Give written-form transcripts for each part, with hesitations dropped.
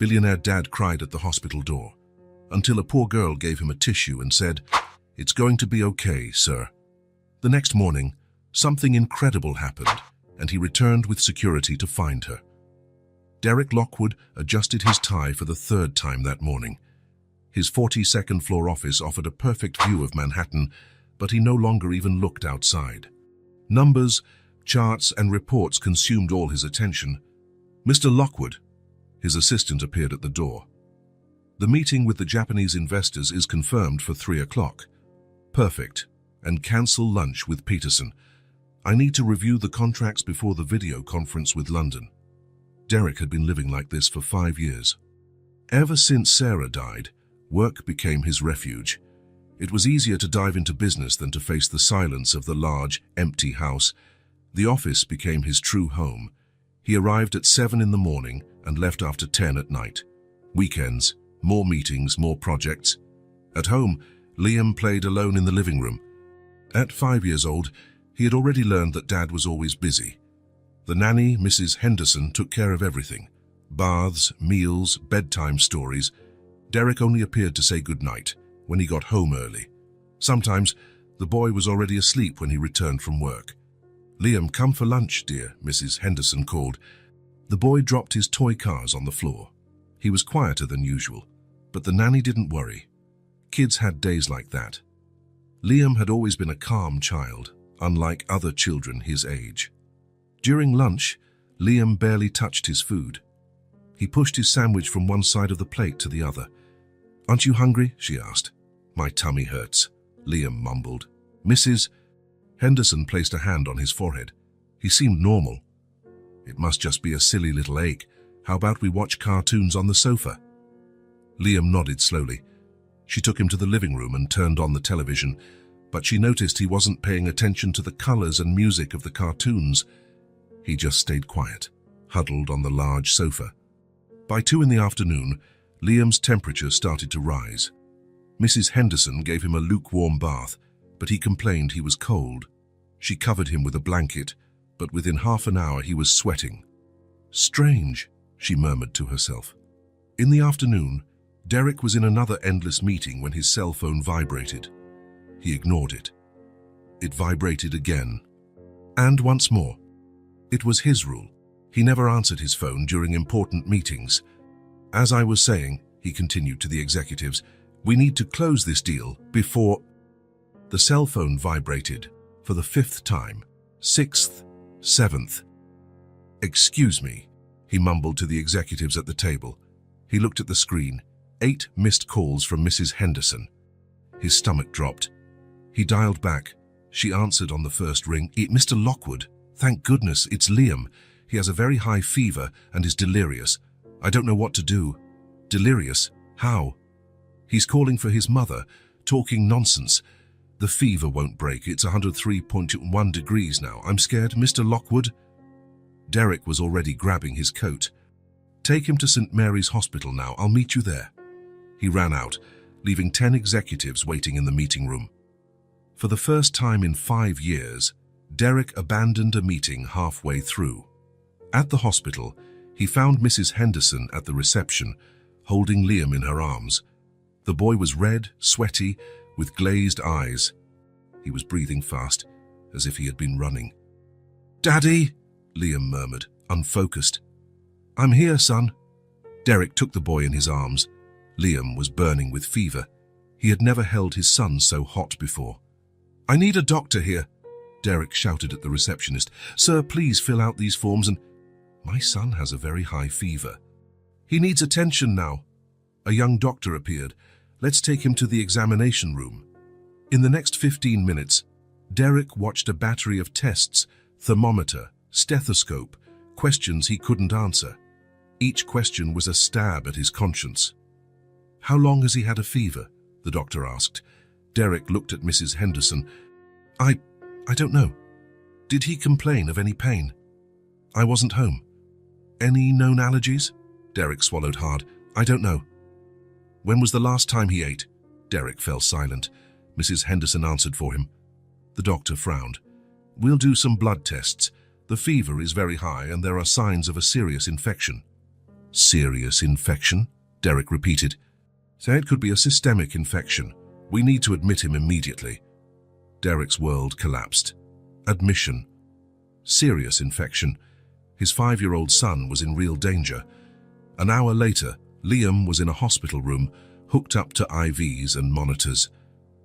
Billionaire Dad cried at the hospital door, until a poor girl gave him a tissue and said, "It's going to be okay, sir." The next morning, something incredible happened, and he returned with security to find her. Derek Lockwood adjusted his tie for the third time that morning. His 42nd floor office offered a perfect view of Manhattan, but he no longer even looked outside. Numbers, charts, and reports consumed all his attention. "Mr. Lockwood," his assistant appeared at the door. "The meeting with the Japanese investors is confirmed for 3 o'clock. Perfect. And cancel lunch with Peterson. I need to review the contracts before the video conference with London." Derek had been living like this for 5 years. Ever since Sarah died, work became his refuge. It was easier to dive into business than to face the silence of the large, empty house. The office became his true home. He arrived at 7 in the morning and left after 10 at night. Weekends, more meetings, more projects. At home, Liam played alone in the living room. At 5 years old, he had already learned that Dad was always busy. The nanny, Mrs. Henderson, took care of everything. Baths, meals, bedtime stories. Derek only appeared to say goodnight when he got home early. Sometimes, the boy was already asleep when he returned from work. "Liam, come for lunch, dear," Mrs. Henderson called. The boy dropped his toy cars on the floor. He was quieter than usual, but the nanny didn't worry. Kids had days like that. Liam had always been a calm child, unlike other children his age. During lunch, Liam barely touched his food. He pushed his sandwich from one side of the plate to the other. "Aren't you hungry?" she asked. "My tummy hurts," Liam mumbled. Mrs. Henderson placed a hand on his forehead. He seemed normal. "It must just be a silly little ache. How about we watch cartoons on the sofa?" Liam nodded slowly. She took him to the living room and turned on the television, but she noticed he wasn't paying attention to the colors and music of the cartoons. He just stayed quiet, huddled on the large sofa. By 2 in the afternoon, Liam's temperature started to rise. Mrs. Henderson gave him a lukewarm bath, but he complained he was cold. She covered him with a blanket, but within half an hour he was sweating. "Strange," she murmured to herself. In the afternoon, Derek was in another endless meeting when his cell phone vibrated. He ignored it. It vibrated again, and once more. It was his rule. He never answered his phone during important meetings. "As I was saying," he continued to the executives, "we need to close this deal before—" The cell phone vibrated for the 5th time, 6th, 7th. "Excuse me," he mumbled to the executives at the table. He looked at the screen. 8 missed calls from Mrs. Henderson. His stomach dropped. He dialed back. She answered on the first ring. "Mr. Lockwood, thank goodness, it's Liam. He has a very high fever and is delirious. I don't know what to do." "Delirious? How?" "He's calling for his mother, talking nonsense. The fever won't break. It's 103.1 degrees now. I'm scared, Mr. Lockwood." Derek was already grabbing his coat. "Take him to St. Mary's Hospital now. I'll meet you there." He ran out, leaving 10 executives waiting in the meeting room. For the first time in 5 years, Derek abandoned a meeting halfway through. At the hospital, he found Mrs. Henderson at the reception, holding Liam in her arms. The boy was red, sweaty, with glazed eyes. He was breathing fast, as if he had been running. "Daddy," Liam murmured, unfocused. "I'm here, son." Derek took the boy in his arms. Liam was burning with fever. He had never held his son so hot before. "I need a doctor here," Derek shouted at the receptionist. "Sir, please fill out these forms and—" "My son has a very high fever. He needs attention now." A young doctor appeared. "Let's take him to the examination room." In the next 15 minutes, Derek watched a battery of tests, thermometer, stethoscope, questions he couldn't answer. Each question was a stab at his conscience. "How long has he had a fever?" the doctor asked. Derek looked at Mrs. Henderson. I don't know. Did he complain of any pain?" "I wasn't home." "Any known allergies?" Derek swallowed hard. "I don't know." "When was the last time he ate?" Derek fell silent. Mrs. Henderson answered for him. The doctor frowned. "We'll do some blood tests. The fever is very high and there are signs of a serious infection." Serious infection? Derek repeated. Say it could be a systemic infection. We need to admit him immediately. Derek's world collapsed. Admission. Serious infection. His 5-year-old son was in real danger. An hour later, Liam was in a hospital room, hooked up to IVs and monitors.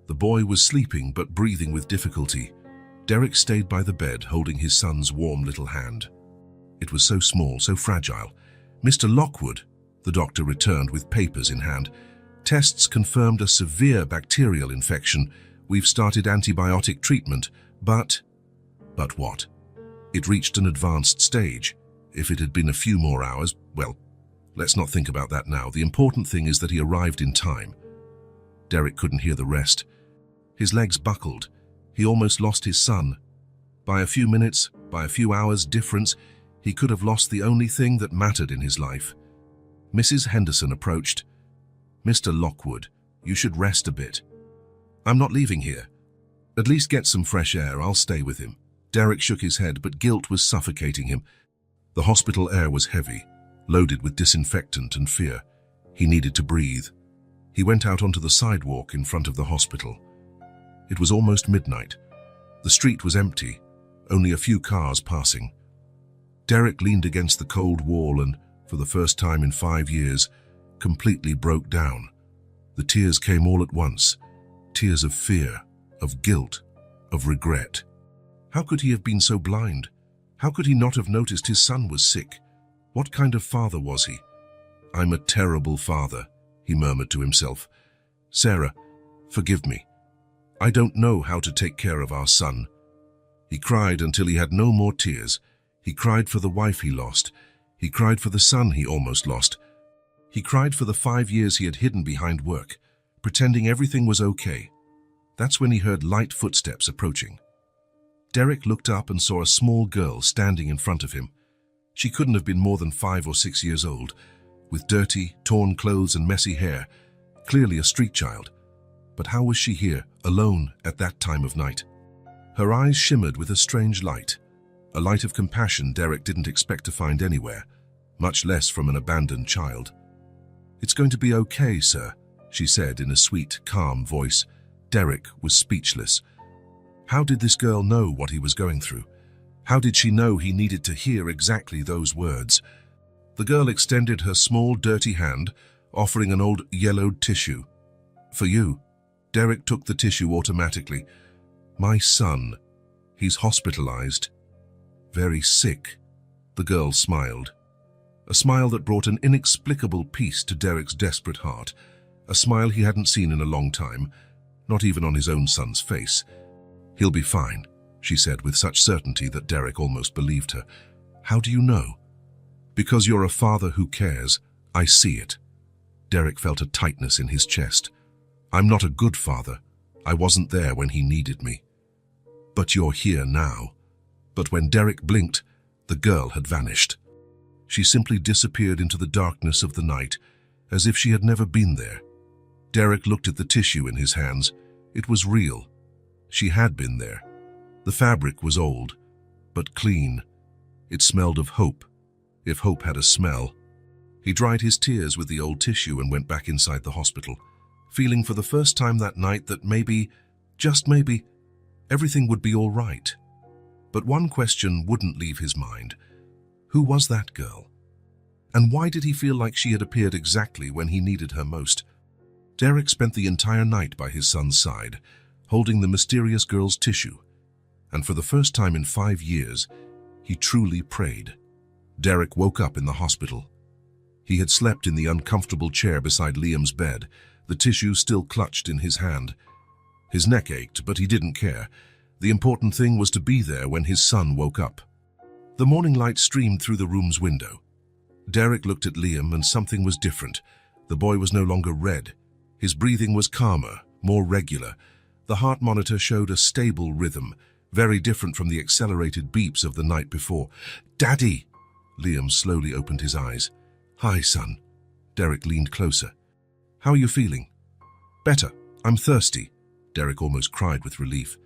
The boy was sleeping but breathing with difficulty. Derek stayed by the bed, holding his son's warm little hand. It was so small, so fragile. Mr. Lockwood, the doctor returned with papers in hand. Tests confirmed a severe bacterial infection. We've started antibiotic treatment, but what? It reached an advanced stage. If it had been a few more hours, well, let's not think about that now. The important thing is that he arrived in time. Derek couldn't hear the rest. His legs buckled. He almost lost his son. By a few minutes, by a few hours difference, he could have lost the only thing that mattered in his life. Mrs. Henderson approached. Mr. Lockwood, you should rest a bit. I'm not leaving here. At least get some fresh air. I'll stay with him. Derek shook his head, but guilt was suffocating him. The hospital air was heavy, loaded with disinfectant and fear. He needed to breathe. He went out onto the sidewalk in front of the hospital. It was almost midnight. The street was empty, only a few cars passing. Derek leaned against the cold wall and, for the first time in 5 years, completely broke down. The tears came all at once, tears of fear, of guilt, of regret. How could he have been so blind? How could he not have noticed his son was sick? What kind of father was he? I'm a terrible father, he murmured to himself. Sarah, forgive me. I don't know how to take care of our son. He cried until he had no more tears. He cried for the wife he lost. He cried for the son he almost lost. He cried for the 5 years he had hidden behind work, pretending everything was okay. That's when he heard light footsteps approaching. Derek looked up and saw a small girl standing in front of him. She couldn't have been more than 5 or 6 years old, with dirty, torn clothes and messy hair, clearly a street child. But how was she here, alone, at that time of night? Her eyes shimmered with a strange light, a light of compassion Derek didn't expect to find anywhere, much less from an abandoned child. It's going to be okay, sir, she said in a sweet, calm voice. Derek was speechless. How did this girl know what he was going through? How did she know he needed to hear exactly those words? The girl extended her small, dirty hand, offering an old, yellowed tissue. For you. Derek took the tissue automatically. My son. He's hospitalized. Very sick. The girl smiled. A smile that brought an inexplicable peace to Derek's desperate heart. A smile he hadn't seen in a long time, not even on his own son's face. He'll be fine, she said with such certainty that Derek almost believed her. How do you know? Because you're a father who cares. I see it. Derek felt a tightness in his chest. I'm not a good father. I wasn't there when he needed me. But you're here now. But when Derek blinked, the girl had vanished. She simply disappeared into the darkness of the night, as if she had never been there. Derek looked at the tissue in his hands. It was real. She had been there. The fabric was old, but clean. It smelled of hope, if hope had a smell. He dried his tears with the old tissue and went back inside the hospital, feeling for the first time that night that maybe, just maybe, everything would be all right. But one question wouldn't leave his mind. Who was that girl? And why did he feel like she had appeared exactly when he needed her most? Derek spent the entire night by his son's side, holding the mysterious girl's tissue. And for the first time in 5 years, he truly prayed. Derek woke up in the hospital. He had slept in the uncomfortable chair beside Liam's bed, the tissue still clutched in his hand. His neck ached, but he didn't care. The important thing was to be there when his son woke up. The morning light streamed through the room's window. Derek looked at Liam and something was different. The boy was no longer red. His breathing was calmer, more regular. The heart monitor showed a stable rhythm, very different from the accelerated beeps of the night before. Daddy! Liam slowly opened his eyes. Hi, son. Derek leaned closer. How are you feeling? Better. I'm thirsty. Derek almost cried with relief.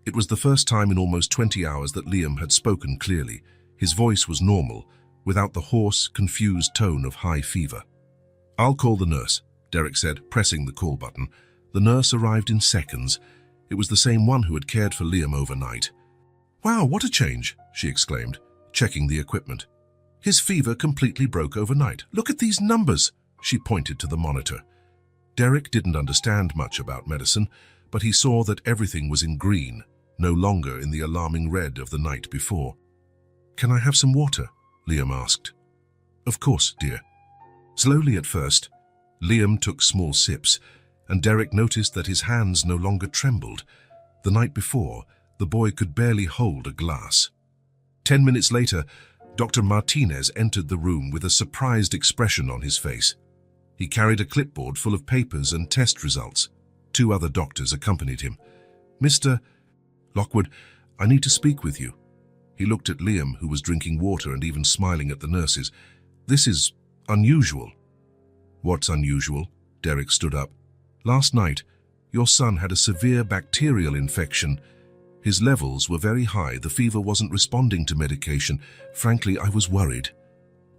It was the first time in almost 20 hours that Liam had spoken clearly. His voice was normal, without the hoarse, confused tone of high fever. "I'll call the nurse," Derek said, pressing the call button. The nurse arrived in seconds. It was the same one who had cared for Liam overnight. "Wow, what a change," she exclaimed, checking the equipment. "His fever completely broke overnight. Look at these numbers," she pointed to the monitor. Derek didn't understand much about medicine, but he saw that everything was in green, no longer in the alarming red of the night before. "Can I have some water?" Liam asked. "Of course, dear." Slowly at first, Liam took small sips, and Derek noticed that his hands no longer trembled. The night before, the boy could barely hold a glass. 10 minutes later, Dr. Martinez entered the room with a surprised expression on his face. He carried a clipboard full of papers and test results. 2 other doctors accompanied him. "Mr. Lockwood, I need to speak with you." He looked at Liam, who was drinking water and even smiling at the nurses. "This is unusual." "What's unusual?" Derek stood up. "Last night, your son had a severe bacterial infection. His levels were very high. The fever wasn't responding to medication. Frankly, I was worried."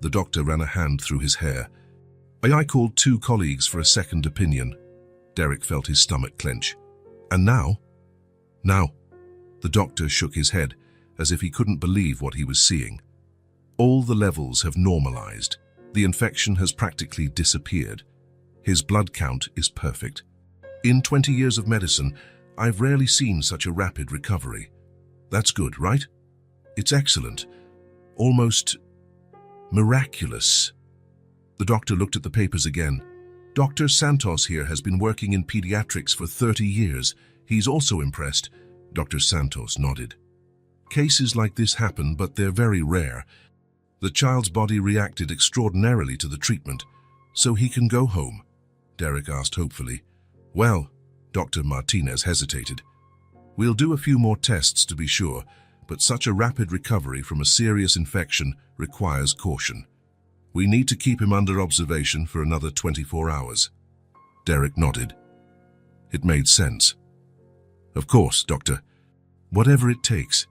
The doctor ran a hand through his hair. "I called 2 colleagues for a second opinion." Derek felt his stomach clench. "And now?" "Now." The doctor shook his head, as if he couldn't believe what he was seeing. "All the levels have normalized. The infection has practically disappeared. His blood count is perfect. In 20 years of medicine, I've rarely seen such a rapid recovery. That's good, right? It's excellent. Almost miraculous." The doctor looked at the papers again. "Dr. Santos here has been working in pediatrics for 30 years. He's also impressed." Dr. Santos nodded. "Cases like this happen, but they're very rare. The child's body reacted extraordinarily to the treatment, so he can go home," Derek asked hopefully. "Well," Dr. Martinez hesitated. "We'll do a few more tests to be sure, but such a rapid recovery from a serious infection requires caution. We need to keep him under observation for another 24 hours. Derek nodded. It made sense. "Of course, Doctor. Whatever it takes.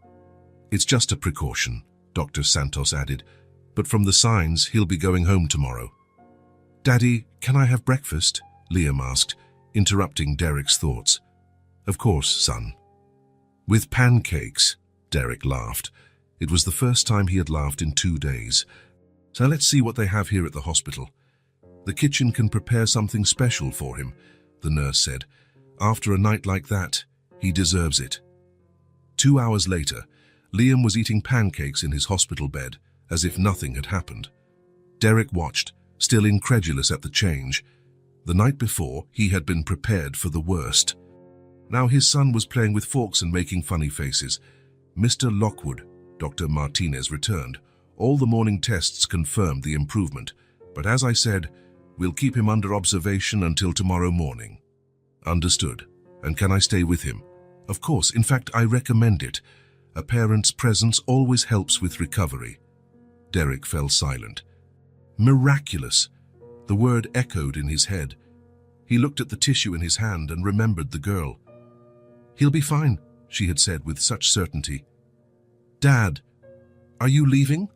It's just a precaution," Dr. Santos added. "But from the signs, he'll be going home tomorrow." "Daddy, can I have breakfast?" Liam asked, interrupting Derek's thoughts. "Of course, son." "With pancakes," Derek laughed. It was the first time he had laughed in 2 days. "So let's see what they have here at the hospital. The kitchen can prepare something special for him," the nurse said. "After a night like that, he deserves it." 2 hours later, Liam was eating pancakes in his hospital bed, as if nothing had happened. Derek watched, still incredulous at the change. The night before, he had been prepared for the worst. Now his son was playing with forks and making funny faces. "Mr. Lockwood," Dr. Martinez returned. "All the morning tests confirmed the improvement, but as I said, we'll keep him under observation until tomorrow morning." "Understood. And can I stay with him?" "Of course. In fact, I recommend it. A parent's presence always helps with recovery." Derek fell silent. Miraculous. The word echoed in his head. He looked at the tissue in his hand and remembered the girl. "He'll be fine," she had said with such certainty. "Dad, are you leaving?"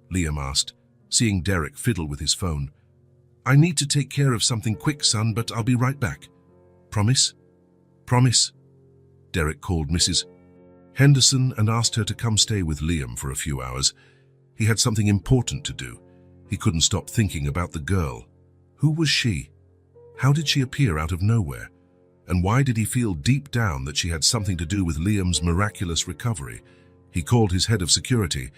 Liam asked, seeing Derek fiddle with his phone. "I need to take care of something quick, son, but I'll be right back." "Promise?" "Promise." Derek called Mrs. Henderson and asked her to come stay with Liam for a few hours. He had something important to do. He couldn't stop thinking about the girl. Who was she? How did she appear out of nowhere? And why did he feel deep down that she had something to do with Liam's miraculous recovery? He called his head of security.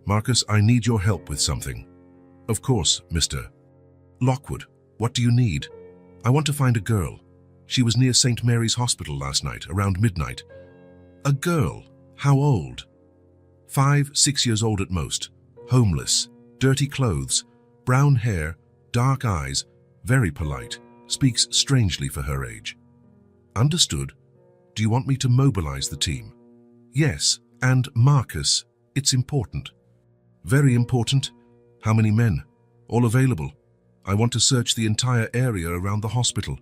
"Marcus, I need your help with something." "Of course, Mr. Lockwood. What do you need?" "I want to find a girl. She was near St. Mary's Hospital last night, around midnight." "A girl? How old?" 5, 6 years old at most. Homeless, dirty clothes, brown hair, dark eyes, very polite, speaks strangely for her age." "Understood. Do you want me to mobilize the team?" "Yes, and Marcus, it's important." "Very important. How many men? All available. I want to search the entire area around the hospital."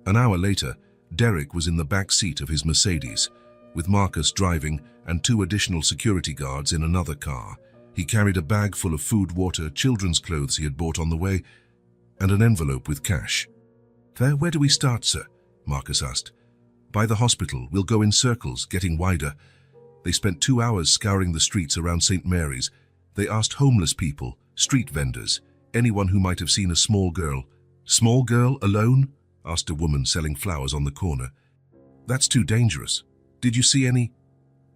An hour later, Derek was in the back seat of his Mercedes, with Marcus driving and 2 additional security guards in another car. He carried a bag full of food, water, children's clothes he had bought on the way, and an envelope with cash. Where do we start, sir?" Marcus asked. "By the hospital. We'll go in circles, getting wider." They spent 2 hours scouring the streets around St. Mary's. They asked homeless people, street vendors, anyone who might have seen a small girl. "Small girl, alone?" asked a woman selling flowers on the corner. "That's too dangerous. Did you see any?"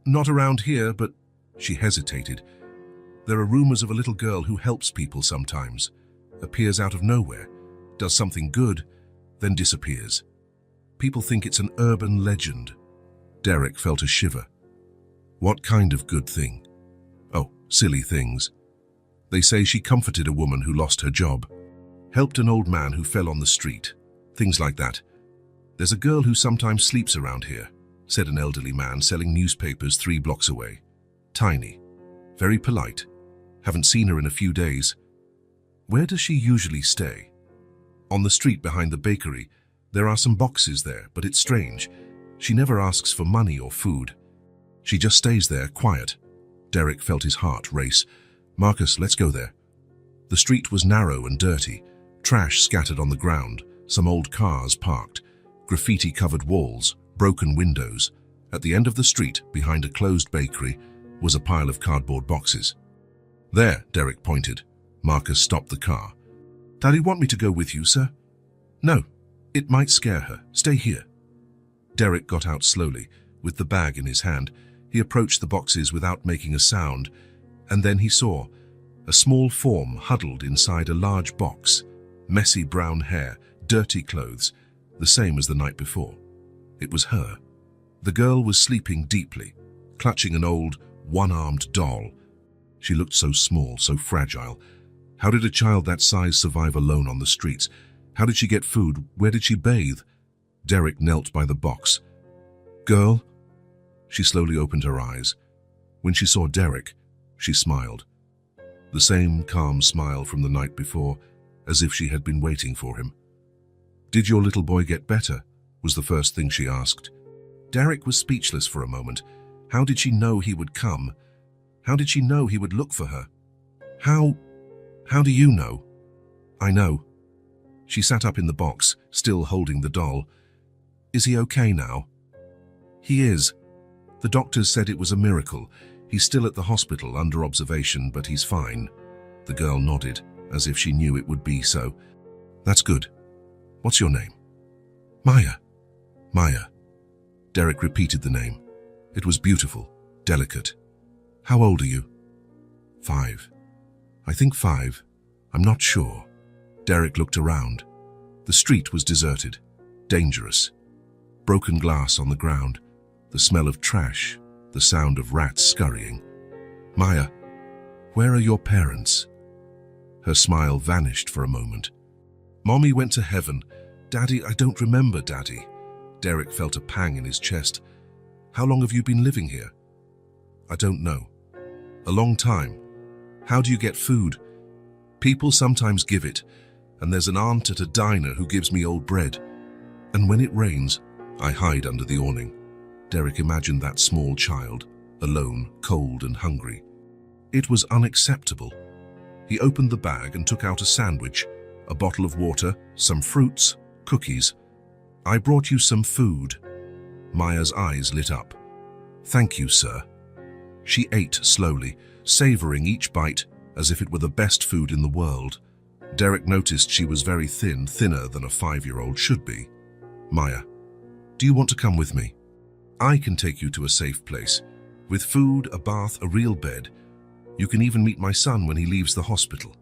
"Not around here, but—" She hesitated. "There are rumors of a little girl who helps people sometimes, appears out of nowhere, does something good, then disappears. People think it's an urban legend." Derek felt a shiver. "What kind of good thing?" "Oh, silly things. They say she comforted a woman who lost her job, helped an old man who fell on the street, things like that. There's a girl who sometimes sleeps around here," said an elderly man selling newspapers 3 blocks away. "Tiny, very polite. Haven't seen her in a few days." "Where does she usually stay?" "On the street behind the bakery. There are some boxes there, but it's strange. She never asks for money or food. She just stays there, quiet." Derek felt his heart race. "Marcus, let's go there." The street was narrow and dirty, trash scattered on the ground, some old cars parked, graffiti-covered walls, broken windows. At the end of the street, behind a closed bakery, was a pile of cardboard boxes. "There," Derek pointed. Marcus stopped the car. "Daddy want me to go with you, sir?" "No. It might scare her. Stay here." Derek got out slowly, with the bag in his hand. He approached the boxes without making a sound, and then he saw a small form huddled inside a large box, messy brown hair, dirty clothes, the same as the night before. It was her. The girl was sleeping deeply, clutching an old, one-armed doll. She looked so small, so fragile. How did a child that size survive alone on the streets? How did she get food? Where did she bathe? Derek knelt by the box. "Girl?" She slowly opened her eyes. When she saw Derek, she smiled. The same calm smile from the night before, as if she had been waiting for him. "Did your little boy get better?" was the first thing she asked. Derek was speechless for a moment. How did she know he would come? How did she know he would look for her? How do you know?" "I know." She sat up in the box, still holding the doll. "Is he okay now?" "He is. The doctors said it was a miracle. He's still at the hospital under observation, but he's fine." The girl nodded, as if she knew it would be so. "That's good. What's your name?" "Maya." "Maya." Derek repeated the name. It was beautiful, delicate. "How old are you?" 5. "I think 5. I'm not sure." Derek looked around. The street was deserted, dangerous. Broken glass on the ground, the smell of trash, the sound of rats scurrying. "Maya, where are your parents?" Her smile vanished for a moment. "Mommy went to heaven. Daddy, I don't remember Daddy." Derek felt a pang in his chest. "How long have you been living here?" "I don't know." "A long time. How do you get food?" "People sometimes give it, and there's an aunt at a diner who gives me old bread. And when it rains, I hide under the awning." Derek imagined that small child, alone, cold and hungry. It was unacceptable. He opened the bag and took out a sandwich, a bottle of water, some fruits, cookies. "I brought you some food." Maya's eyes lit up. "Thank you, sir." She ate slowly, savoring each bite as if it were the best food in the world. Derek noticed she was very thin, thinner than a 5-year-old should be. "Maya, do you want to come with me? I can take you to a safe place, with food, a bath, a real bed. You can even meet my son when he leaves the hospital."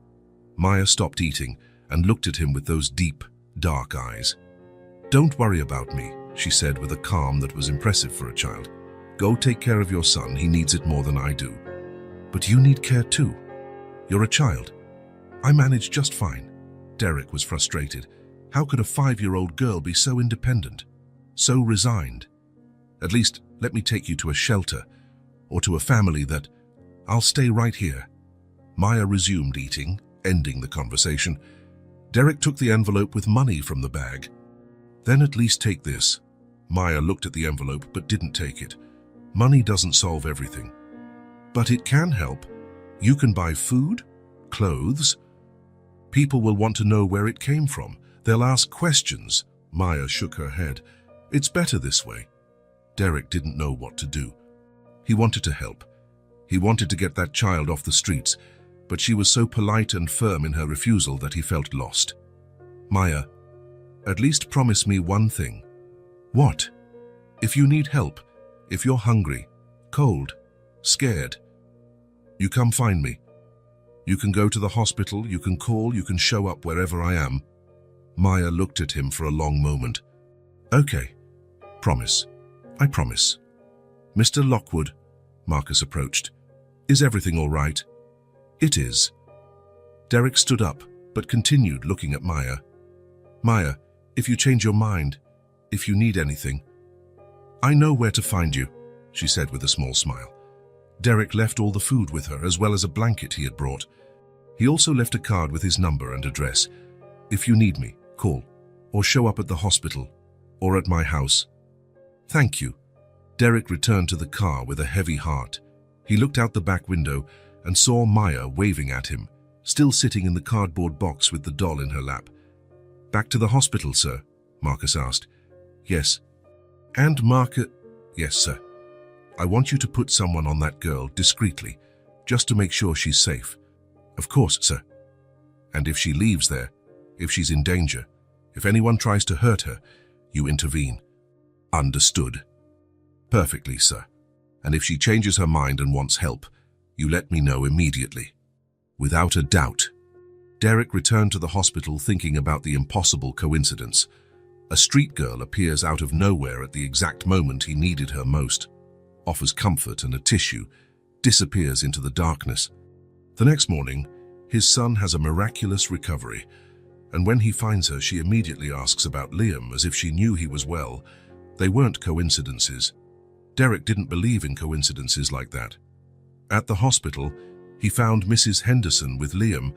Maya stopped eating and looked at him with those deep, dark eyes. "Don't worry about me," she said with a calm that was impressive for a child. "Go take care of your son. He needs it more than I do." "But you need care too. You're a child." "I manage just fine." Derek was frustrated. How could a 5-year-old girl be so independent, so resigned? "At least let me take you to a shelter, or to a family that—" "I'll stay right here." Maya resumed eating, ending the conversation. Derek took the envelope with money from the bag. "Then at least take this." Maya looked at the envelope but didn't take it. "Money doesn't solve everything." "But it can help. You can buy food, clothes. People will want to know where it came from. They'll ask questions. Maya shook her head. It's better this way. Derek didn't know what to do. He wanted to help. He wanted to get that child off the streets, but she was so polite and firm in her refusal that he felt lost. Maya, at least promise me one thing. What? If you need help, if you're hungry, cold, scared, you come find me. You can go to the hospital, you can call, you can show up wherever I am. Maya looked at him for a long moment. Okay, promise. I promise. Mr. Lockwood, Marcus approached. Is everything all right? It is. Derek stood up, but continued looking at Maya. Maya, if you change your mind, if you need anything, I know where to find you, she said with a small smile. Derek left all the food with her as well as a blanket he had brought. He also left a card with his number and address. If you need me, call, or show up at the hospital, or at my house. Thank you. Derek returned to the car with a heavy heart. He looked out the back window and saw Maya waving at him, still sitting in the cardboard box with the doll in her lap. Back to the hospital, sir? Marcus asked. Yes. And Marcus... Yes, sir. I want you to put someone on that girl discreetly, just to make sure she's safe. Of course, sir. And if she leaves there, if she's in danger, if anyone tries to hurt her, you intervene. Understood. Perfectly, sir. And if she changes her mind and wants help, you let me know immediately. Without a doubt. Derek returned to the hospital thinking about the impossible coincidence. A street girl appears out of nowhere at the exact moment he needed her most, offers comfort and a tissue, disappears into the darkness. The next morning, his son has a miraculous recovery, and when he finds her, she immediately asks about Liam as if she knew he was well. They weren't coincidences. Derek didn't believe in coincidences like that. At the hospital, he found Mrs. Henderson with Liam,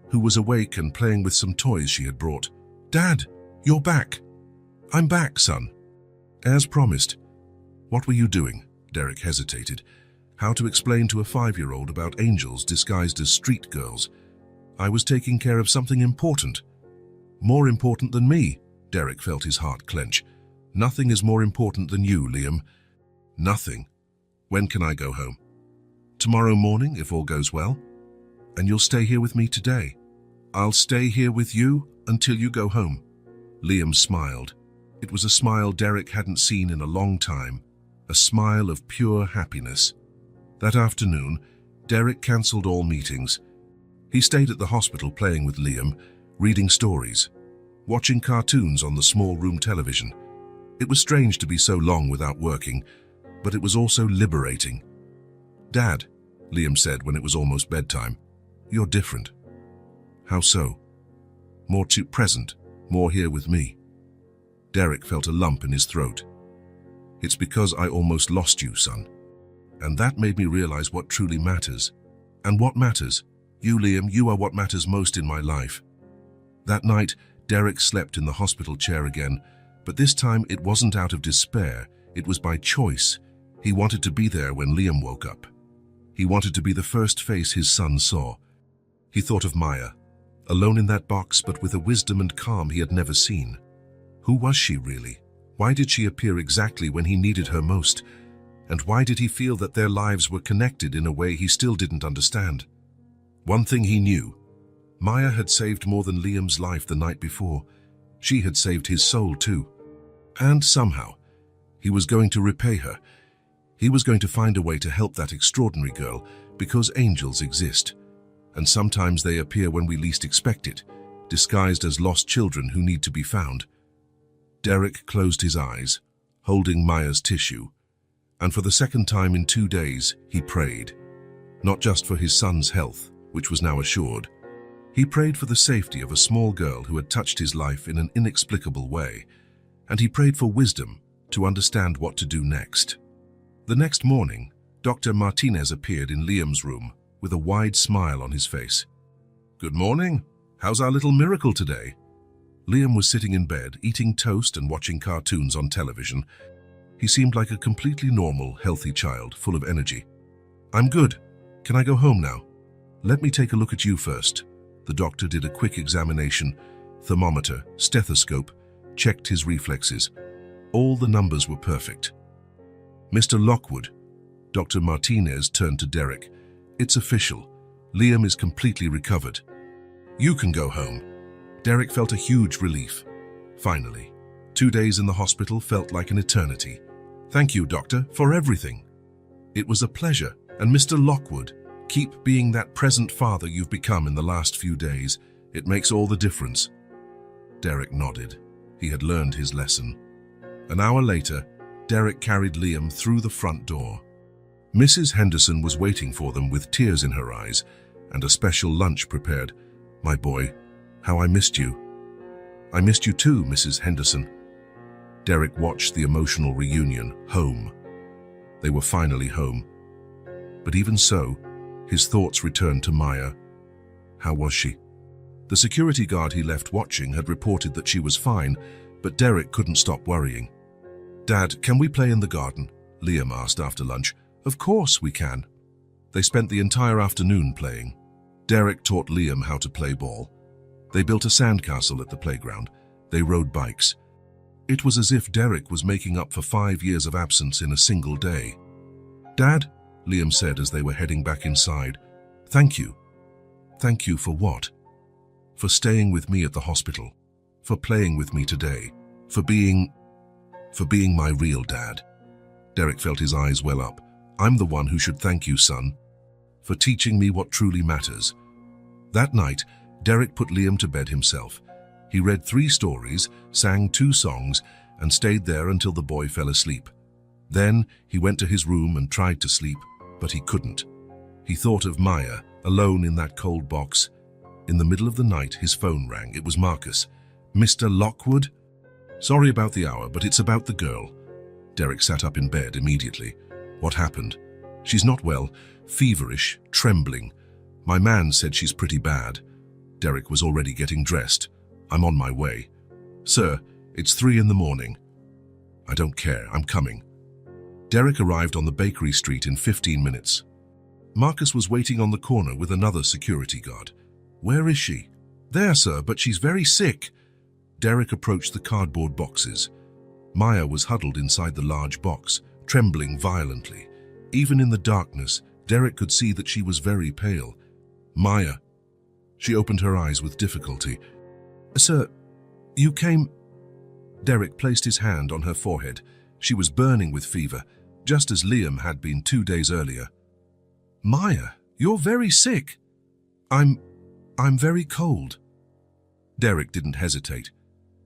who was awake and playing with some toys she had brought. Dad, you're back. I'm back, son. As promised. What were you doing? Derek hesitated. How to explain to a 5-year-old about angels disguised as street girls? I was taking care of something important. More important than me? Derek felt his heart clench. Nothing is more important than you, Liam. Nothing. When can I go home? Tomorrow morning, if all goes well. And you'll stay here with me today. I'll stay here with you until you go home. Liam smiled. It was a smile Derek hadn't seen in a long time, a smile of pure happiness. That afternoon, Derek cancelled all meetings. He stayed at the hospital playing with Liam, reading stories, watching cartoons on the small room television. It was strange to be so long without working, but it was also liberating. Dad, Liam said when it was almost bedtime, you're different. How so? More too present, more here with me. Derek felt a lump in his throat. It's because I almost lost you, son. And that made me realize what truly matters. And what matters? You, Liam, you are what matters most in my life. That night, Derek slept in the hospital chair again, but this time it wasn't out of despair, it was by choice. He wanted to be there when Liam woke up. He wanted to be the first face his son saw. He thought of Maya, alone in that box but with a wisdom and calm he had never seen. Who was she really? Why did she appear exactly when he needed her most? And why did he feel that their lives were connected in a way he still didn't understand? One thing he knew, Maya had saved more than Liam's life the night before. She had saved his soul too. And somehow, he was going to repay her. He was going to find a way to help that extraordinary girl, because angels exist. And sometimes they appear when we least expect it, disguised as lost children who need to be found. Derek closed his eyes, holding Maya's tissue, and for the second time in 2 days, he prayed. Not just for his son's health, which was now assured. He prayed for the safety of a small girl who had touched his life in an inexplicable way, and he prayed for wisdom to understand what to do next. The next morning, Dr. Martinez appeared in Liam's room with a wide smile on his face. Good morning. How's our little miracle today? Liam was sitting in bed, eating toast and watching cartoons on television. He seemed like a completely normal, healthy child, full of energy. I'm good. Can I go home now? Let me take a look at you first. The doctor did a quick examination, thermometer, stethoscope, checked his reflexes. All the numbers were perfect. Mr. Lockwood, Dr. Martinez turned to Derek. It's official. Liam is completely recovered. You can go home. Derek felt a huge relief. Finally, 2 days in the hospital felt like an eternity. Thank you, doctor, for everything. It was a pleasure, and Mr. Lockwood, keep being that present father you've become in the last few days. It makes all the difference. Derek nodded. He had learned his lesson. An hour later, Derek carried Liam through the front door. Mrs. Henderson was waiting for them with tears in her eyes and a special lunch prepared. My boy, how I missed you. I missed you too, Mrs. Henderson. Derek watched the emotional reunion, home. They were finally home. But even so, his thoughts returned to Maya. How was she? The security guard he left watching had reported that she was fine, but Derek couldn't stop worrying. Dad, can we play in the garden? Liam asked after lunch. Of course we can. They spent the entire afternoon playing. Derek taught Liam how to play ball. They built a sandcastle at the playground. They rode bikes. It was as if Derek was making up for 5 years of absence in a single day. Dad, Liam said as they were heading back inside, thank you. Thank you for what? For staying with me at the hospital. For playing with me today. For being my real dad. Derek felt his eyes well up. I'm the one who should thank you, son. For teaching me what truly matters. That night, Derek put Liam to bed himself. He read 3 stories, sang 2 songs, and stayed there until the boy fell asleep. Then he went to his room and tried to sleep, but he couldn't. He thought of Maya, alone in that cold box. In the middle of the night, his phone rang. It was Marcus. Mr. Lockwood? Sorry about the hour, but it's about the girl. Derek sat up in bed immediately. What happened? She's not well, feverish, trembling. My man said she's pretty bad. Derek was already getting dressed. I'm on my way. Sir, it's 3 in the morning. I don't care, I'm coming. Derek arrived on the bakery street in 15 minutes. Marcus was waiting on the corner with another security guard. Where is she? There, sir, but she's very sick. Derek approached the cardboard boxes. Maya was huddled inside the large box, trembling violently. Even in the darkness, Derek could see that she was very pale. Maya. She opened her eyes with difficulty. Sir, you came... Derek placed his hand on her forehead. She was burning with fever, just as Liam had been 2 days earlier. Maya, you're very sick. I'm very cold. Derek didn't hesitate.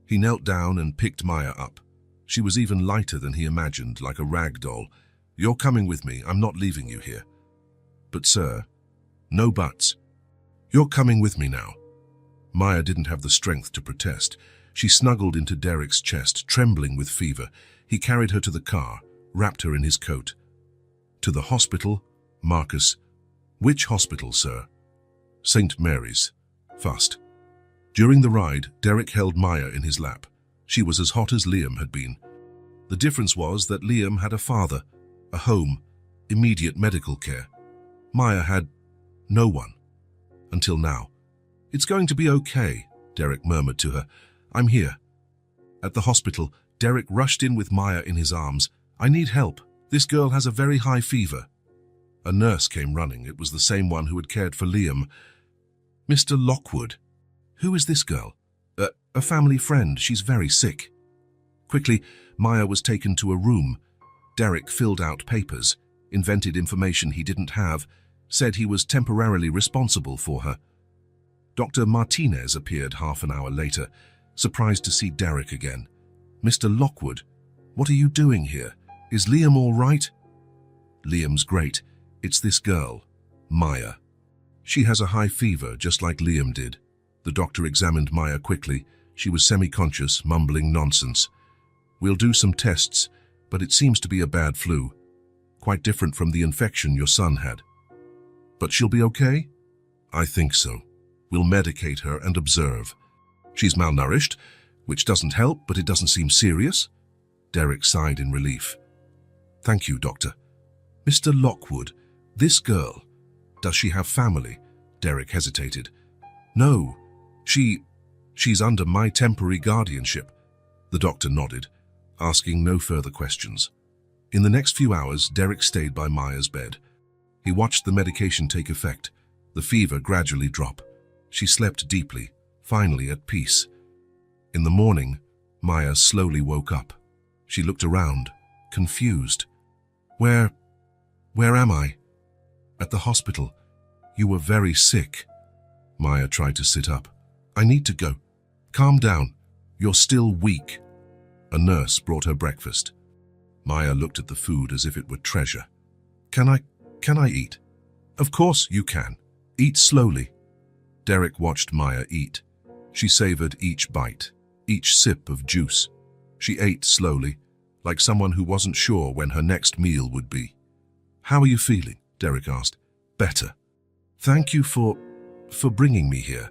He knelt down and picked Maya up. She was even lighter than he imagined, like a rag doll. You're coming with me, I'm not leaving you here. But sir, no buts. You're coming with me now. Maya didn't have the strength to protest. She snuggled into Derek's chest, trembling with fever. He carried her to the car, wrapped her in his coat. To the hospital, Marcus. Which hospital, sir? St. Mary's. Fast. During the ride, Derek held Maya in his lap. She was as hot as Liam had been. The difference was that Liam had a father, a home, immediate medical care. Maya had no one. Until now. It's going to be okay, Derek murmured to her. I'm here. At the hospital, Derek rushed in with Maya in his arms. I need help. This girl has a very high fever. A nurse came running. It was the same one who had cared for Liam. Mr. Lockwood. Who is this girl? A family friend. She's very sick. Quickly, Maya was taken to a room. Derek filled out papers, invented information he didn't have, said he was temporarily responsible for her. Dr. Martinez appeared half an hour later, surprised to see Derek again. Mr. Lockwood, what are you doing here? Is Liam all right? Liam's great. It's this girl, Maya. She has a high fever, just like Liam did. The doctor examined Maya quickly. She was semi-conscious, mumbling nonsense. We'll do some tests, but it seems to be a bad flu. Quite different from the infection your son had. But she'll be okay? I think so. We'll medicate her and observe. She's malnourished, which doesn't help, but it doesn't seem serious. Derek sighed in relief. Thank you, doctor. Mr. Lockwood, this girl, does she have family? Derek hesitated. No, she's under my temporary guardianship. The doctor nodded, asking no further questions. In the next few hours, Derek stayed by Maya's bed. He watched the medication take effect, the fever gradually drop. She slept deeply, finally at peace. In the morning, Maya slowly woke up. She looked around, confused. Where am I? At the hospital. You were very sick. Maya tried to sit up. I need to go. Calm down. You're still weak. A nurse brought her breakfast. Maya looked at the food as if it were treasure. Can I eat? Of course you can. Eat slowly. Derek watched Maya eat. She savored each bite, each sip of juice. She ate slowly, like someone who wasn't sure when her next meal would be. How are you feeling? Derek asked. Better. Thank you for bringing me here.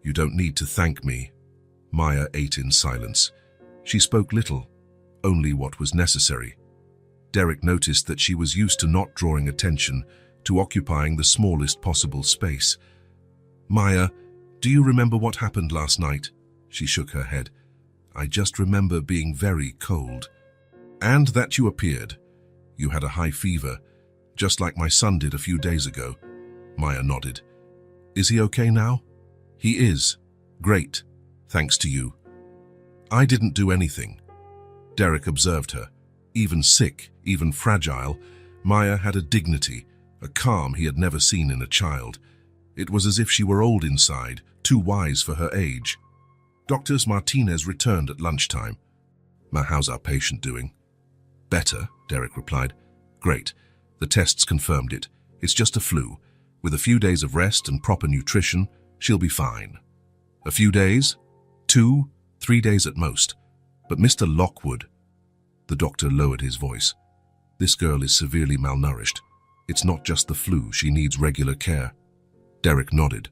You don't need to thank me. Maya ate in silence. She spoke little, only what was necessary. Derek noticed that she was used to not drawing attention, to occupying the smallest possible space. Maya, do you remember what happened last night? She shook her head. I just remember being very cold. And that you appeared. You had a high fever, just like my son did a few days ago. Maya nodded. Is he okay now? He is. Great. Thanks to you. I didn't do anything. Derek observed her. Even sick, even fragile, Maya had a dignity, a calm he had never seen in a child. It was as if she were old inside, too wise for her age. Dr. Martinez returned at lunchtime. How's our patient doing? Better, Derek replied. Great. The tests confirmed it. It's just a flu. With a few days of rest and proper nutrition, she'll be fine. A few days? 2, 3 days at most. But Mr. Lockwood... The doctor lowered his voice. This girl is severely malnourished. It's not just the flu, she needs regular care. Derek nodded.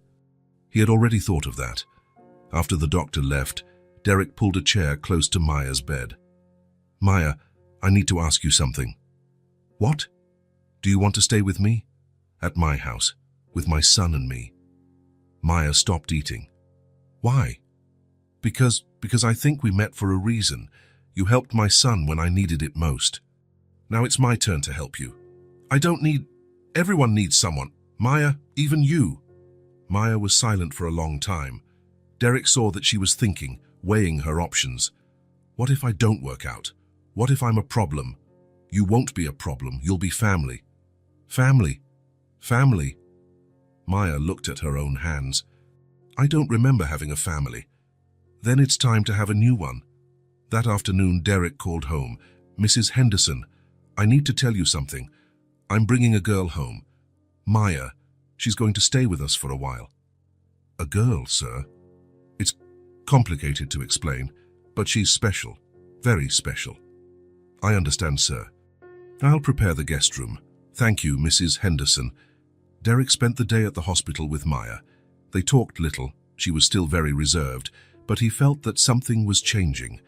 He had already thought of that. After the doctor left, Derek pulled a chair close to Maya's bed. Maya, I need to ask you something. What? Do you want to stay with me? At my house, with my son and me. Maya stopped eating. Why? Because I think we met for a reason. You helped my son when I needed it most. Now it's my turn to help you. I don't need... Everyone needs someone. Maya, even you. Maya was silent for a long time. Derek saw that she was thinking, weighing her options. What if I don't work out? What if I'm a problem? You won't be a problem, you'll be family. Family. Family. Maya looked at her own hands. I don't remember having a family. Then it's time to have a new one. That afternoon, Derek called home. Mrs. Henderson, I need to tell you something. I'm bringing a girl home. Maya. She's going to stay with us for a while. A girl, sir? It's complicated to explain, but she's special. Very special. I understand, sir. I'll prepare the guest room. Thank you, Mrs. Henderson. Derek spent the day at the hospital with Maya. They talked little. She was still very reserved, but he felt that something was changing.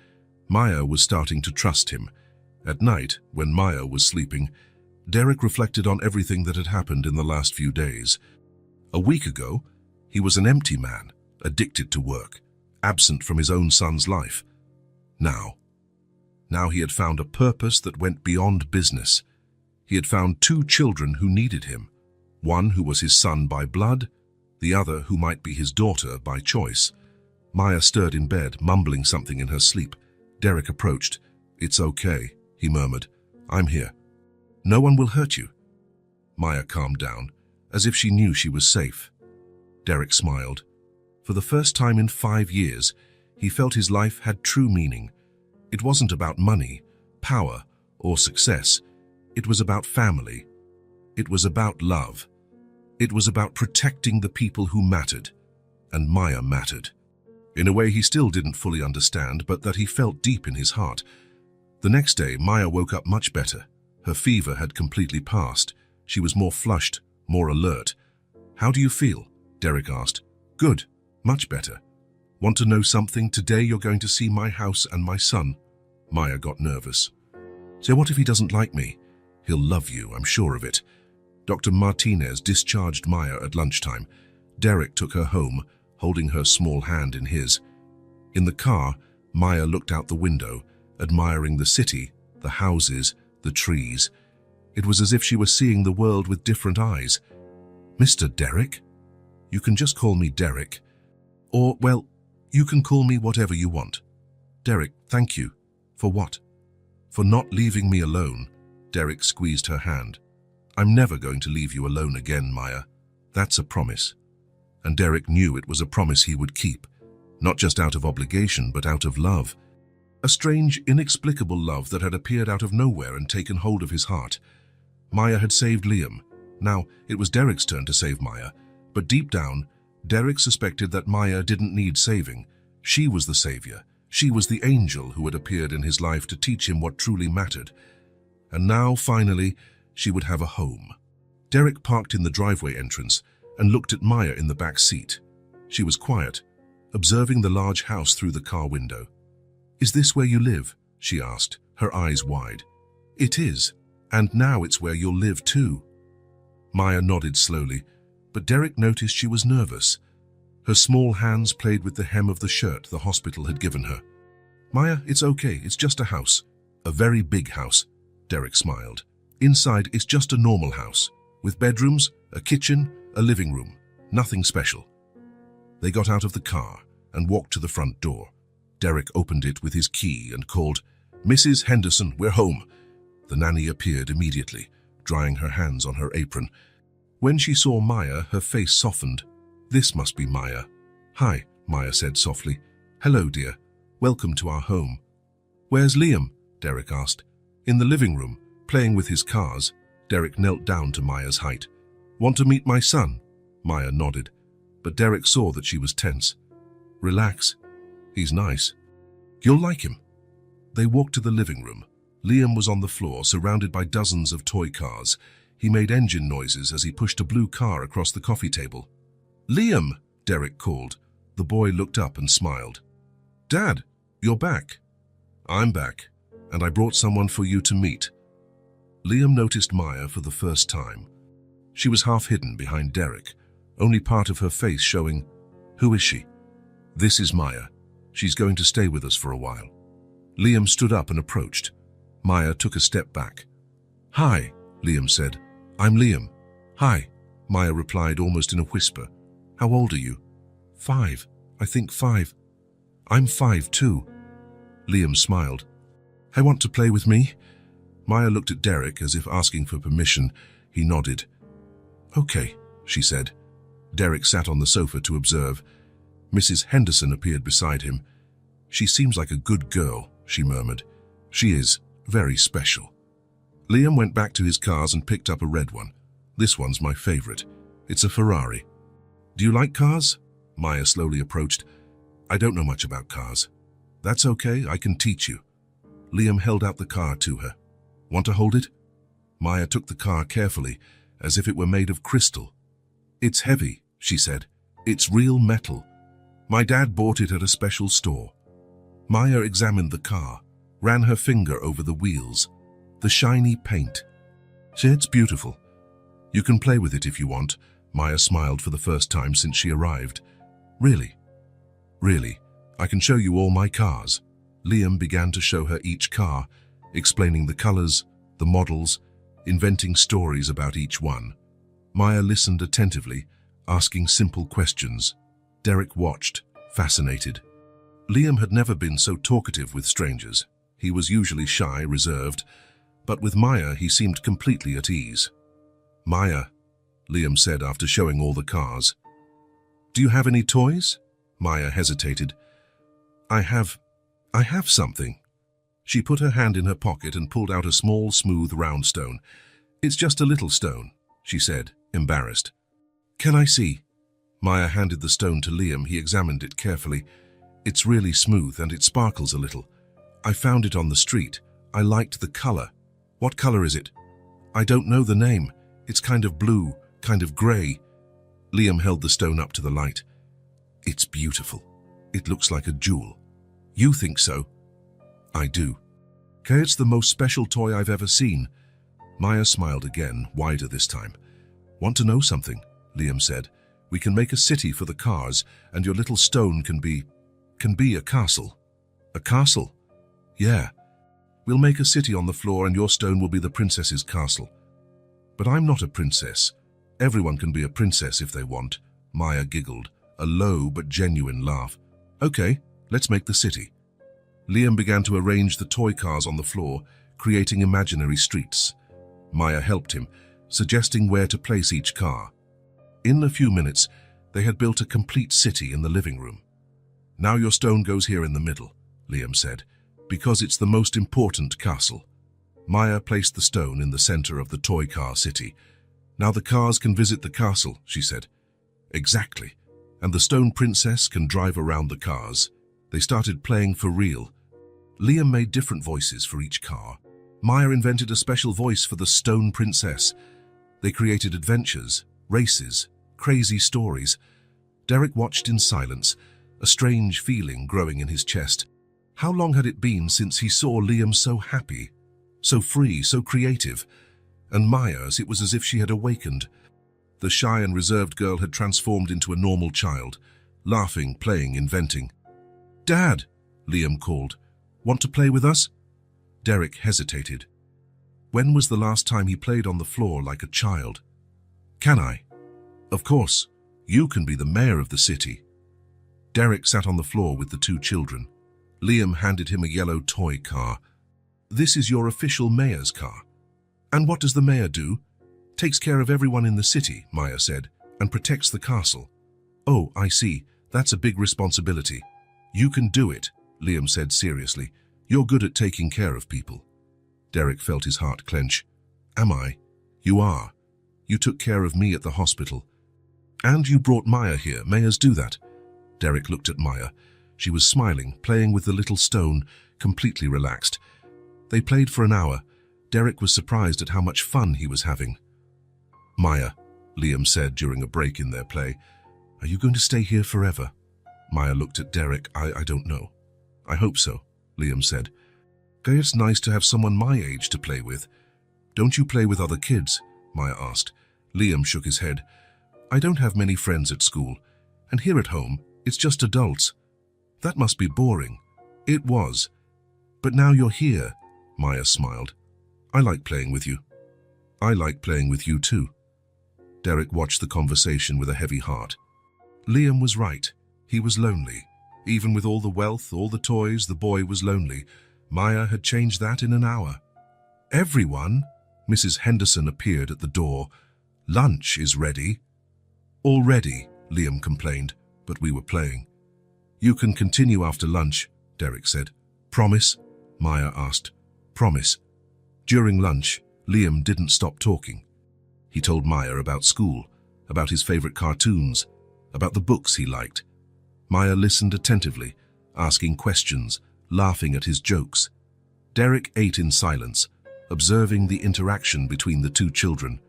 Maya was starting to trust him. At night, when Maya was sleeping, Derek reflected on everything that had happened in the last few days. A week ago, he was an empty man, addicted to work, absent from his own son's life. Now he had found a purpose that went beyond business. He had found 2 children who needed him, one who was his son by blood, the other who might be his daughter by choice. Maya stirred in bed, mumbling something in her sleep. Derek approached. It's okay, he murmured. I'm here. No one will hurt you. Maya calmed down, as if she knew she was safe. Derek smiled. For the first time in 5 years, he felt his life had true meaning. It wasn't about money, power, or success. It was about family. It was about love. It was about protecting the people who mattered. And Maya mattered. In a way he still didn't fully understand, but that he felt deep in his heart. The next day, Maya woke up much better. Her fever had completely passed. She was more flushed, more alert. How do you feel? Derek asked. Good, much better. Want to know something? Today you're going to see my house and my son. Maya got nervous. So what if he doesn't like me? He'll love you, I'm sure of it. Dr. Martinez discharged Maya at lunchtime. Derek took her home, holding her small hand in his. In the car, Maya looked out the window, admiring the city, the houses, the trees. It was as if she were seeing the world with different eyes. "Mr. Derek? You can just call me Derek. Or, well, you can call me whatever you want. Derek, thank you. For what?" "For not leaving me alone." Derek squeezed her hand. "I'm never going to leave you alone again, Maya. That's a promise." And Derek knew it was a promise he would keep, not just out of obligation, but out of love. A strange, inexplicable love that had appeared out of nowhere and taken hold of his heart. Maya had saved Liam. Now, it was Derek's turn to save Maya. But deep down, Derek suspected that Maya didn't need saving. She was the savior. She was the angel who had appeared in his life to teach him what truly mattered. And now, finally, she would have a home. Derek parked in the driveway entrance and looked at Maya in the back seat. She was quiet, observing the large house through the car window. "Is this where you live?" she asked, her eyes wide. "It is, and now it's where you'll live too." Maya nodded slowly, but Derek noticed she was nervous. Her small hands played with the hem of the shirt the hospital had given her. "Maya, it's okay, it's just a house. A very big house." Derek smiled. "Inside, it's just a normal house, with bedrooms, a kitchen, a living room. Nothing special." They got out of the car and walked to the front door. Derek opened it with his key and called, "Mrs. Henderson, we're home." The nanny appeared immediately, drying her hands on her apron. When she saw Maya, her face softened. "This must be Maya." "Hi," Maya said softly. "Hello, dear. Welcome to our home." "Where's Liam?" Derek asked. "In the living room, playing with his cars." Derek knelt down to Maya's height. "Want to meet my son?" Maya nodded, but Derek saw that she was tense. "Relax. He's nice. You'll like him." They walked to the living room. Liam was on the floor, surrounded by dozens of toy cars. He made engine noises as he pushed a blue car across the coffee table. "Liam!" Derek called. The boy looked up and smiled. "Dad, you're back." "I'm back, and I brought someone for you to meet." Liam noticed Maya for the first time. She was half hidden behind Derek, only part of her face showing. "Who is she?" "This is Maya. She's going to stay with us for a while." Liam stood up and approached. Maya took a step back. "Hi," Liam said. "I'm Liam." "Hi," Maya replied almost in a whisper. "How old are you?" "5. I think 5. "I'm 5 too." Liam smiled. "I want to play with me." Maya looked at Derek as if asking for permission. He nodded. "Okay," she said. Derek sat on the sofa to observe. Mrs. Henderson appeared beside him. "She seems like a good girl," she murmured. "She is very special." Liam went back to his cars and picked up a red one. "This one's my favorite. It's a Ferrari." "Do you like cars?" Maya slowly approached. "I don't know much about cars." "That's okay, I can teach you." Liam held out the car to her. "Want to hold it?" Maya took the car carefully, as if it were made of crystal. "It's heavy," she said. "It's real metal. My dad bought it at a special store." Maya examined the car, ran her finger over the wheels. The shiny paint. "It's beautiful. You can play with it if you want." Maya smiled for the first time since she arrived. "Really? Really, I can show you all my cars." Liam began to show her each car, explaining the colors, the models, inventing stories about each one. Maya listened attentively, asking simple questions. Derek watched, fascinated. Liam had never been so talkative with strangers. He was usually shy, reserved, but with Maya he seemed completely at ease. "Maya," Liam said after showing all the cars. "Do you have any toys?" Maya hesitated. I have something." She put her hand in her pocket and pulled out a small, smooth, round stone. "It's just a little stone," she said, embarrassed. "Can I see?" Maya handed the stone to Liam. He examined it carefully. "It's really smooth and it sparkles a little. I found it on the street. I liked the color." "What color is it?" "I don't know the name. It's kind of blue, kind of gray." Liam held the stone up to the light. "It's beautiful. It looks like a jewel." "You think so?" "I do. Okay, it's the most special toy I've ever seen." Maya smiled again, wider this time. "Want to know something?" Liam said. We can make a city for the cars, and your little stone can be a castle. A castle? Yeah. We'll make a city on the floor and your stone will be the princess's castle. But I'm not a princess. Everyone can be a princess if they want. Maya giggled, a low but genuine laugh. Okay, let's make the city. Liam began to arrange the toy cars on the floor, creating imaginary streets. Maya helped him, suggesting where to place each car. In a few minutes, they had built a complete city in the living room. Now your stone goes here in the middle, Liam said, because it's the most important castle. Maya placed the stone in the center of the toy car city. Now the cars can visit the castle, she said. Exactly. And the stone princess can drive around the cars. They started playing for real. Liam made different voices for each car. Maya invented a special voice for the stone princess. They created adventures, races, crazy stories. Derek watched in silence, a strange feeling growing in his chest. How long had it been since he saw Liam so happy, so free, so creative? And Maya's, it was as if she had awakened. The shy and reserved girl had transformed into a normal child, laughing, playing, inventing. "Dad," Liam called. "Want to play with us?" Derek hesitated. When was the last time he played on the floor like a child? "Can I?" "Of course. You can be the mayor of the city." Derek sat on the floor with the two children. Liam handed him a yellow toy car. "This is your official mayor's car." "And what does the mayor do?" "Takes care of everyone in the city," Maya said, "and protects the castle." "Oh, I see. That's a big responsibility." "You can do it," Liam said seriously. "You're good at taking care of people." Derek felt his heart clench. "Am I?" "You are. You took care of me at the hospital. And you brought Maya here. Mayors do that." Derek looked at Maya. She was smiling, playing with the little stone, completely relaxed. They played for an hour. Derek was surprised at how much fun he was having. "Maya," Liam said during a break in their play, "are you going to stay here forever?" Maya looked at Derek. I don't know. "I hope so," Liam said. "Okay, it's nice to have someone my age to play with." "Don't you play with other kids?" Maya asked. Liam shook his head. "I don't have many friends at school, and here at home, it's just adults." "That must be boring." "It was. But now you're here," Maya smiled. "I like playing with you." "I like playing with you too." Derek watched the conversation with a heavy heart. Liam was right. He was lonely. Even with all the wealth, all the toys, the boy was lonely. Maya had changed that in an hour. "Everyone," Mrs. Henderson appeared at the door. "Lunch is ready." "Already," Liam complained, "but we were playing." "You can continue after lunch," Derek said. "Promise?" Maya asked. "Promise." During lunch, Liam didn't stop talking. He told Maya about school, about his favorite cartoons, about the books he liked. Maya listened attentively, asking questions, laughing at his jokes. Derek ate in silence, observing the interaction between the two children.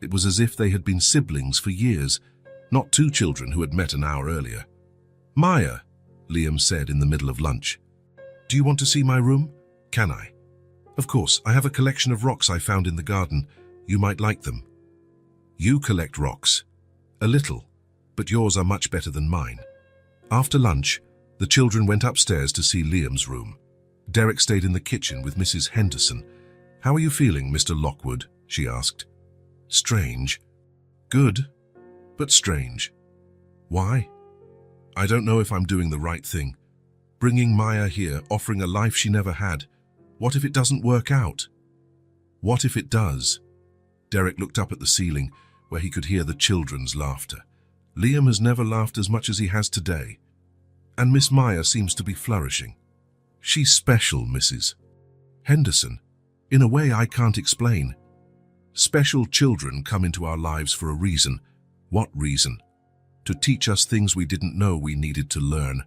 It was as if they had been siblings for years, not two children who had met an hour earlier. "Maya," Liam said in the middle of lunch, "do you want to see my room?" "Can I?" "Of course, I have a collection of rocks I found in the garden. You might like them." "You collect rocks." "A little, but yours are much better than mine." After lunch, the children went upstairs to see Liam's room. Derek stayed in the kitchen with Mrs. Henderson. "How are you feeling, Mr. Lockwood?" she asked. "Strange." "Good, but strange." "Why?" "I don't know if I'm doing the right thing. Bringing Maya here, offering a life she never had. What if it doesn't work out? What if it does?" Derek looked up at the ceiling, where he could hear the children's laughter. Liam has never laughed as much as he has today. And Miss Maya seems to be flourishing. "She's special, Mrs. Henderson. In a way I can't explain. Special children come into our lives for a reason." "What reason?" "To teach us things we didn't know we needed to learn."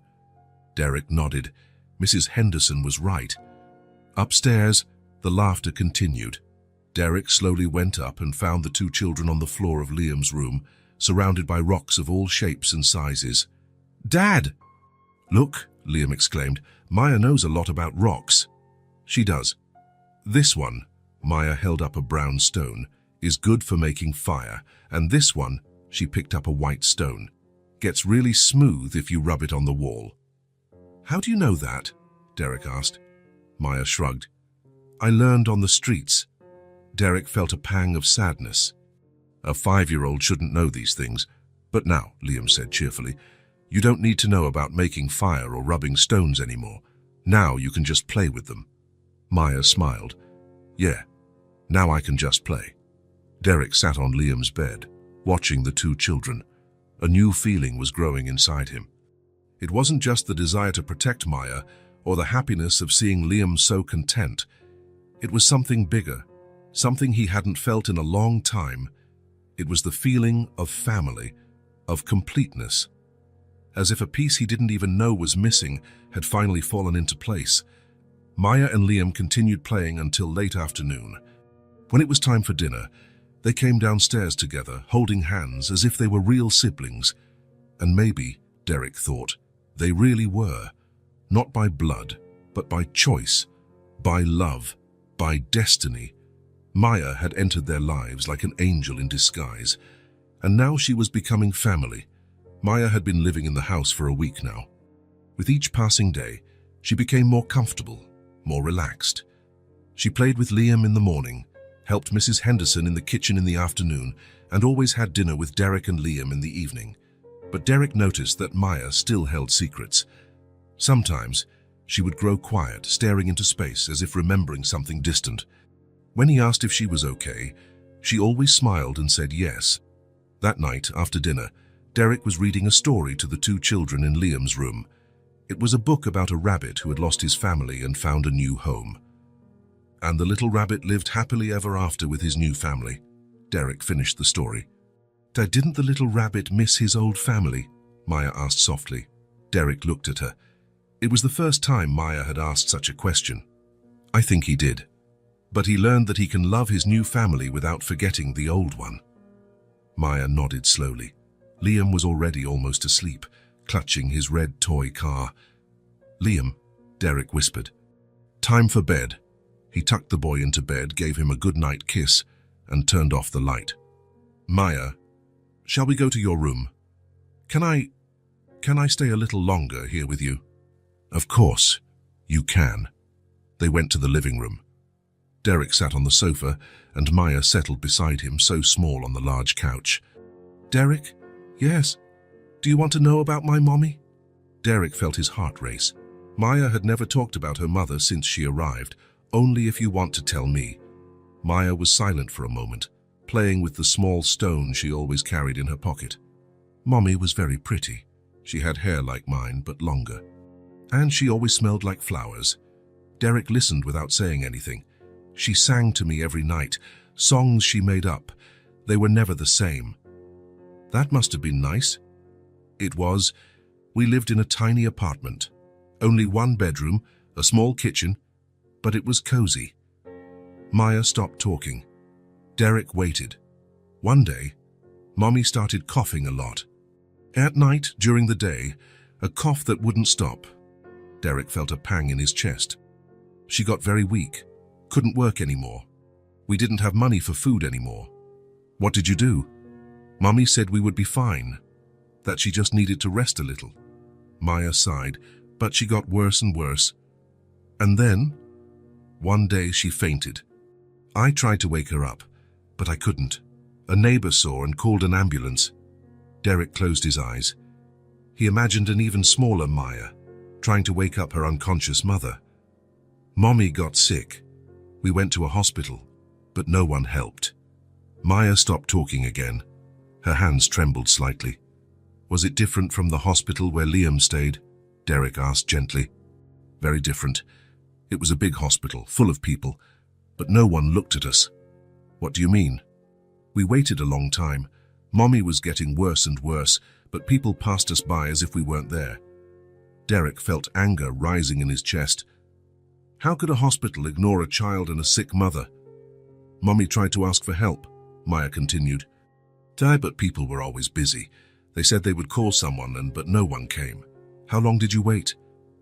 Derek nodded. Mrs. Henderson was right. Upstairs, the laughter continued. Derek slowly went up and found the two children on the floor of Liam's room, surrounded by rocks of all shapes and sizes. "Dad!" "Look," Liam exclaimed, "Maya knows a lot about rocks." "She does. This one," Maya held up a brown stone, "is good for making fire, and this one, She picked up a white stone. Gets really smooth if you rub it on the wall. How do you know that? Derek asked. Maya shrugged. I learned on the streets. Derek felt a pang of sadness. A 5-year-old shouldn't know these things. But now, Liam said cheerfully, you don't need to know about making fire or rubbing stones anymore. Now you can just play with them. Maya smiled. Yeah, now I can just play. Derek sat on Liam's bed, watching the two children. A new feeling was growing inside him. It wasn't just the desire to protect Maya or the happiness of seeing Liam so content. It was something bigger, something he hadn't felt in a long time. It was the feeling of family, of completeness. As if a piece he didn't even know was missing had finally fallen into place. Maya and Liam continued playing until late afternoon. When it was time for dinner, they came downstairs together, holding hands as if they were real siblings. And maybe, Derek thought, they really were. Not by blood, but by choice, by love, by destiny. Maya had entered their lives like an angel in disguise, and now she was becoming family. Maya had been living in the house for a week now. With each passing day, she became more comfortable, more relaxed. She played with Liam in the morning, helped Mrs. Henderson in the kitchen in the afternoon, and always had dinner with Derek and Liam in the evening. But Derek noticed that Maya still held secrets. Sometimes, she would grow quiet, staring into space as if remembering something distant. When he asked if she was okay, she always smiled and said yes. That night, after dinner, Derek was reading a story to the two children in Liam's room. It was a book about a rabbit who had lost his family and found a new home. And the little rabbit lived happily ever after with his new family. Derek finished the story. Didn't the little rabbit miss his old family? Maya asked softly. Derek looked at her. It was the first time Maya had asked such a question. I think he did. But he learned that he can love his new family without forgetting the old one. Maya nodded slowly. Liam was already almost asleep, clutching his red toy car. Liam, Derek whispered. Time for bed. He tucked the boy into bed, gave him a good-night kiss, and turned off the light. Maya, shall we go to your room? Can I stay a little longer here with you? Of course, you can. They went to the living room. Derek sat on the sofa, and Maya settled beside him, so small on the large couch. Derek? Yes? Do you want to know about my mommy? Derek felt his heart race. Maya had never talked about her mother since she arrived. Only if you want to tell me. Maya was silent for a moment, playing with the small stone she always carried in her pocket. Mommy was very pretty. She had hair like mine, but longer. And she always smelled like flowers. Derek listened without saying anything. She sang to me every night, songs she made up. They were never the same. That must have been nice. It was. We lived in a tiny apartment. Only one bedroom, a small kitchen, but it was cozy. Maya stopped talking. Derek waited. One day, Mommy started coughing a lot. At night, during the day, a cough that wouldn't stop. Derek felt a pang in his chest. She got very weak, couldn't work anymore. We didn't have money for food anymore. What did you do? Mommy said we would be fine, that she just needed to rest a little. Maya sighed, but she got worse and worse. And then, one day she fainted. I tried to wake her up, but I couldn't. A neighbor saw and called an ambulance. Derek closed his eyes. He imagined an even smaller Maya, trying to wake up her unconscious mother. Mommy got sick. We went to a hospital, but no one helped. Maya stopped talking again. Her hands trembled slightly. Was it different from the hospital where Liam stayed? Derek asked gently. Very different. It was a big hospital, full of people, but no one looked at us. What do you mean? We waited a long time. Mommy was getting worse and worse, but people passed us by as if we weren't there. Derek felt anger rising in his chest. How could a hospital ignore a child and a sick mother? Mommy tried to ask for help, Maya continued. But people were always busy. They said they would call someone, but no one came. How long did you wait?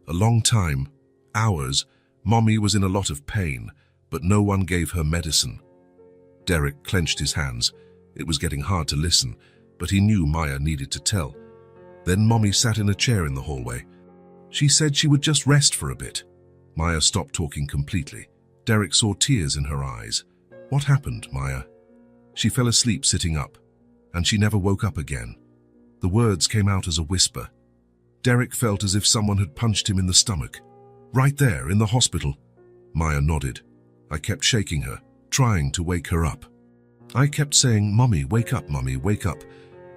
A long time. Hours. Mommy was in a lot of pain, but no one gave her medicine. Derek clenched his hands. It was getting hard to listen. but he knew Maya needed to tell. Then Mommy sat in a chair in the hallway. She said she would just rest for a bit. Maya stopped talking completely. Derek saw tears in her eyes. What happened, Maya? She fell asleep sitting up, and she never woke up again. The words came out as a whisper. Derek felt as if someone had punched him in the stomach. Right there, in the hospital. Maya nodded. I kept shaking her, trying to wake her up. I kept saying, Mommy, wake up,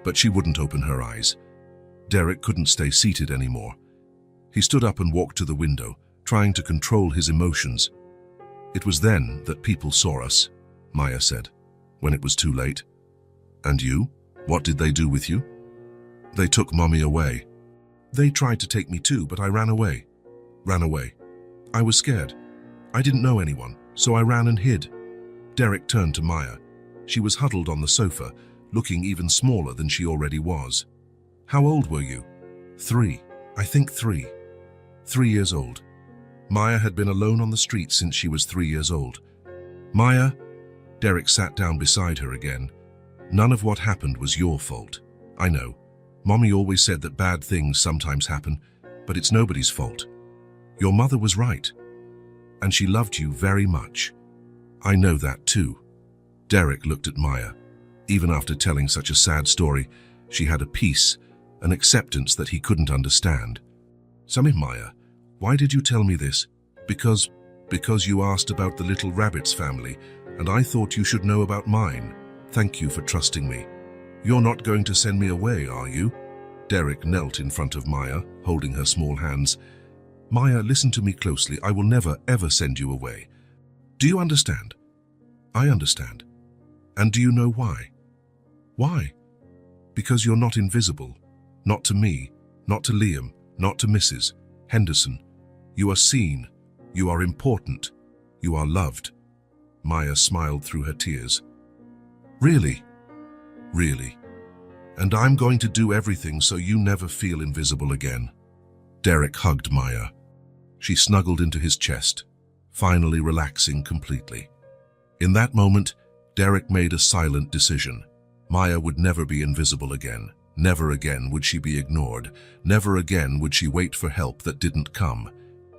but she wouldn't open her eyes. Derek couldn't stay seated anymore. He stood up and walked to the window, trying to control his emotions. It was then that people saw us, Maya said, when it was too late. And you? What did they do with you? They took Mommy away. They tried to take me too, but I ran away. I was scared. I didn't know anyone, so I ran and hid. Derek turned to Maya. She was huddled on the sofa, looking even smaller than she already was. How old were you? 3. I think 3. 3 years old. Maya had been alone on the street since she was 3 years old. Maya, Derek sat down beside her again. None of what happened was your fault. I know. Mommy always said that bad things sometimes happen, but it's nobody's fault. Your mother was right, and she loved you very much. I know that too. Derek looked at Maya. Even after telling such a sad story, she had a peace, an acceptance that he couldn't understand. Sami, Maya, why did you tell me this? Because you asked about the little rabbit's family, and I thought you should know about mine. Thank you for trusting me. You're not going to send me away, are you? Derek knelt in front of Maya, holding her small hands. Maya, listen to me closely. I will never, ever send you away. Do you understand? I understand. And do you know why? Why? Because you're not invisible. Not to me, not to Liam, not to Mrs. Henderson. You are seen. You are important. You are loved. Maya smiled through her tears. Really? Really? And I'm going to do everything so you never feel invisible again. Derek hugged Maya. She snuggled into his chest, finally relaxing completely. In that moment, Derek made a silent decision. Maya would never be invisible again. Never again would she be ignored. Never again would she wait for help that didn't come.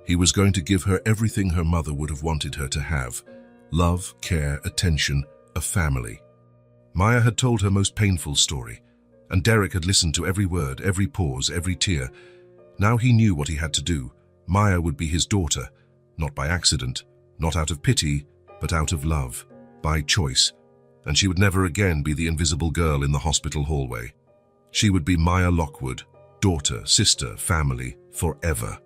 He was going to give her everything her mother would have wanted her to have. Love, care, attention, a family. Maya had told her most painful story, and Derek had listened to every word, every pause, every tear. Now he knew what he had to do. Maya would be his daughter, not by accident, not out of pity, but out of love, by choice. And she would never again be the invisible girl in the hospital hallway. She would be Maya Lockwood, daughter, sister, family, forever.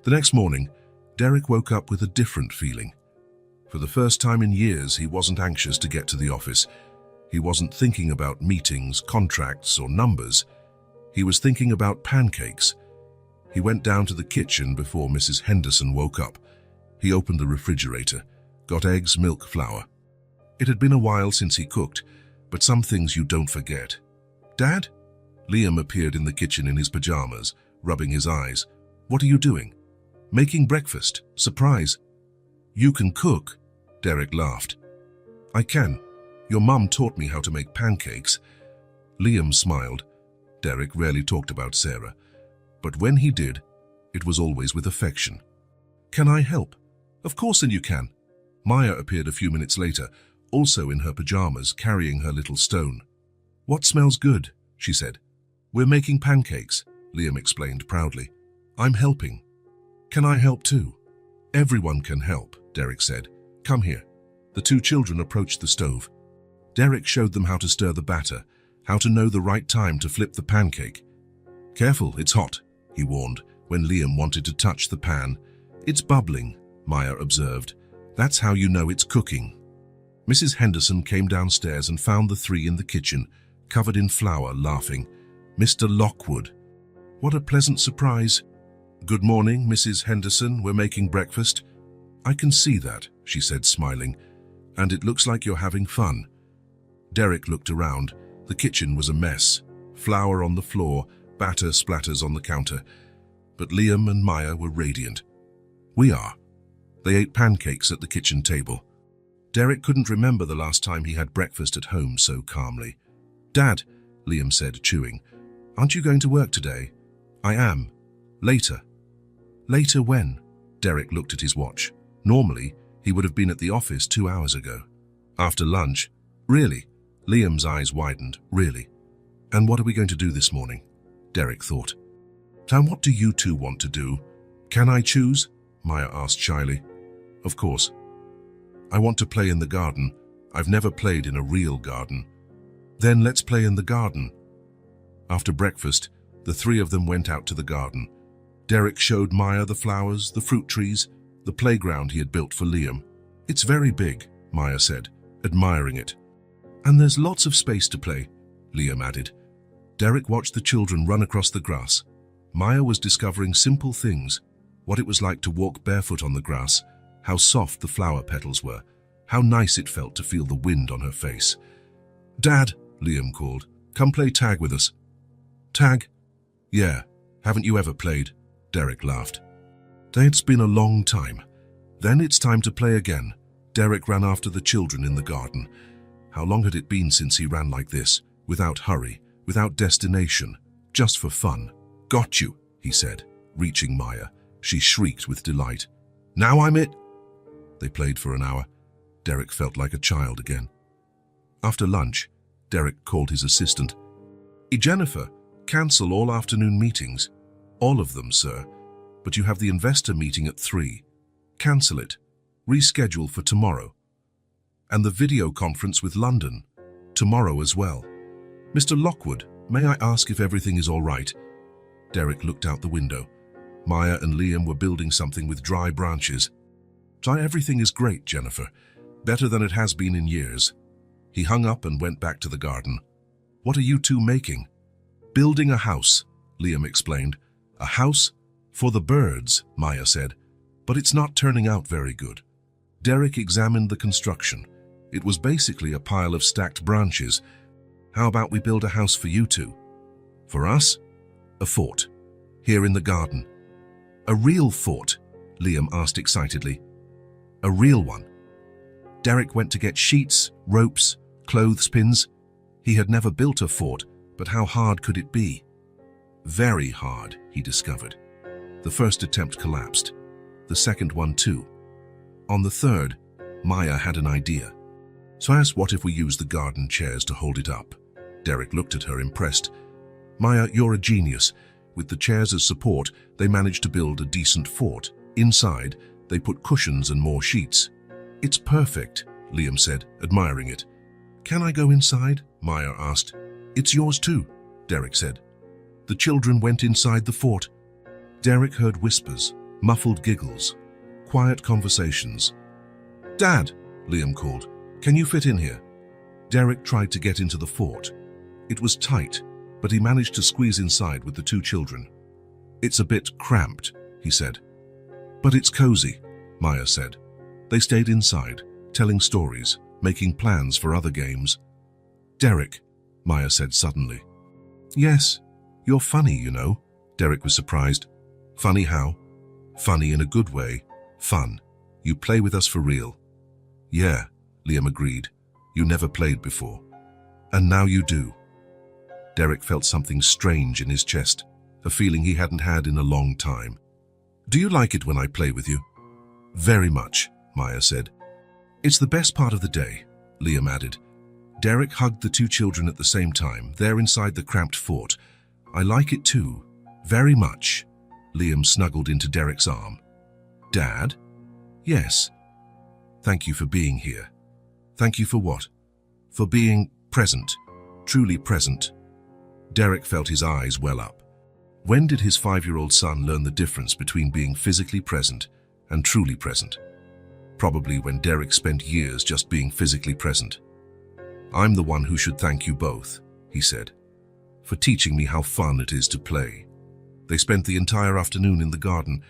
The next morning, Derek woke up with a different feeling. For the first time in years, he wasn't anxious to get to the office. He wasn't thinking about meetings, contracts, or numbers. He was thinking about pancakes. He went down to the kitchen before Mrs. Henderson woke up. He opened the refrigerator, got eggs, milk, flour. It had been a while since he cooked, but some things you don't forget. Dad? Liam appeared in the kitchen in his pajamas, rubbing his eyes. What are you doing? Making breakfast. Surprise. You can cook? Derek laughed. I can. Your mum taught me how to make pancakes. Liam smiled. Derek rarely talked about Sarah, but when he did, it was always with affection. Can I help? Of course, and you can. Maya appeared a few minutes later, also in her pajamas, carrying her little stone. What smells good? She said. We're making pancakes, Liam explained proudly. I'm helping. Can I help too? Everyone can help, Derek said. Come here. The two children approached the stove. Derek showed them how to stir the batter, how to know the right time to flip the pancake. Careful, it's hot, he warned, when Liam wanted to touch the pan. It's bubbling, Maya observed. That's how you know it's cooking. Mrs. Henderson came downstairs and found the three in the kitchen, covered in flour, laughing. Mr. Lockwood. What a pleasant surprise. Good morning, Mrs. Henderson. We're making breakfast. I can see that, she said, smiling. And it looks like you're having fun. Derek looked around. The kitchen was a mess. Flour on the floor, batter splatters on the counter. But Liam and Maya were radiant. We are. They ate pancakes at the kitchen table. Derek couldn't remember the last time he had breakfast at home so calmly. Dad, Liam said, chewing. "Aren't you going to work today?" "I am. Later." "Later when?" Derek looked at his watch. Normally, he would have been at the office 2 hours ago. "After lunch." "Really?" Liam's eyes widened. "Really? And what are we going to do this morning?" Derek thought. "And what do you two want to do?" "Can I choose?" Maya asked shyly. "Of course." "I want to play in the garden. I've never played in a real garden." "Then let's play in the garden." After breakfast, the three of them went out to the garden. Derek showed Maya the flowers, the fruit trees, the playground he had built for Liam. "It's very big," Maya said, admiring it. "And there's lots of space to play," Liam added. Derek watched the children run across the grass. Maya was discovering simple things, what it was like to walk barefoot on the grass, how soft the flower petals were, how nice it felt to feel the wind on her face. "Dad," Liam called, "come play tag with us." "Tag?" "Yeah, haven't you ever played?" Derek laughed. "It's been a long time. Then it's time to play again." Derek ran after the children in the garden. How long had it been since he ran like this, without hurry, without destination, just for fun? "Got you," he said, reaching Maya. She shrieked with delight. "Now I'm it." They played for an hour. Derek felt like a child again. After lunch, Derek called his assistant. "Jennifer, cancel all afternoon meetings." "All of them, sir. But you have the investor meeting at 3. Cancel it. Reschedule for tomorrow. And the video conference with London. Tomorrow as well. Mr. Lockwood, may I ask if everything is all right?" Derek looked out the window. Maya and Liam were building something with dry branches. "Everything is great, Jennifer. Better than it has been in years." He hung up and went back to the garden. "What are you two making?" "Building a house," Liam explained. "A house? For the birds," Maya said. "But it's not turning out very good." Derek examined the construction. It was basically a pile of stacked branches. "How about we build a house for you two?" "For us?" "A fort. Here in the garden." "A real fort?" Liam asked excitedly. "A real one." Derek went to get sheets, ropes, clothespins. He had never built a fort, but how hard could it be? Very hard, he discovered. The first attempt collapsed. The second one too. On the third, Maya had an idea. "So I asked, what if we use the garden chairs to hold it up?" Derek looked at her, impressed. "Maya, you're a genius. With the chairs as support, they managed to build a decent fort. Inside, they put cushions and more sheets." "It's perfect," Liam said, admiring it. "Can I go inside?" Maya asked. "It's yours too," Derek said. The children went inside the fort. Derek heard whispers, muffled giggles, quiet conversations. "Dad," Liam called, "can you fit in here?" Derek tried to get into the fort. It was tight, but he managed to squeeze inside with the two children. "It's a bit cramped," he said. "But it's cozy," Maya said. They stayed inside, telling stories, making plans for other games. "Derek," Maya said suddenly. "Yes, you're funny, you know." Derek was surprised. "Funny how?" "Funny in a good way. Fun. You play with us for real." "Yeah," Liam agreed. "You never played before. And now you do." Derek felt something strange in his chest, a feeling he hadn't had in a long time. "Do you like it when I play with you?" "Very much," Maya said. "It's the best part of the day," Liam added. Derek hugged the two children at the same time, there inside the cramped fort. "I like it too. Very much." Liam snuggled into Derek's arm. "Dad?" "Yes." "Thank you for being here." "Thank you for what?" "For being present. Truly present." Derek felt his eyes well up. When did his 5-year-old son learn the difference between being physically present and truly present? Probably when Derek spent years just being physically present. "I'm the one who should thank you both," he said, "for teaching me how fun it is to play." They spent the entire afternoon in the garden.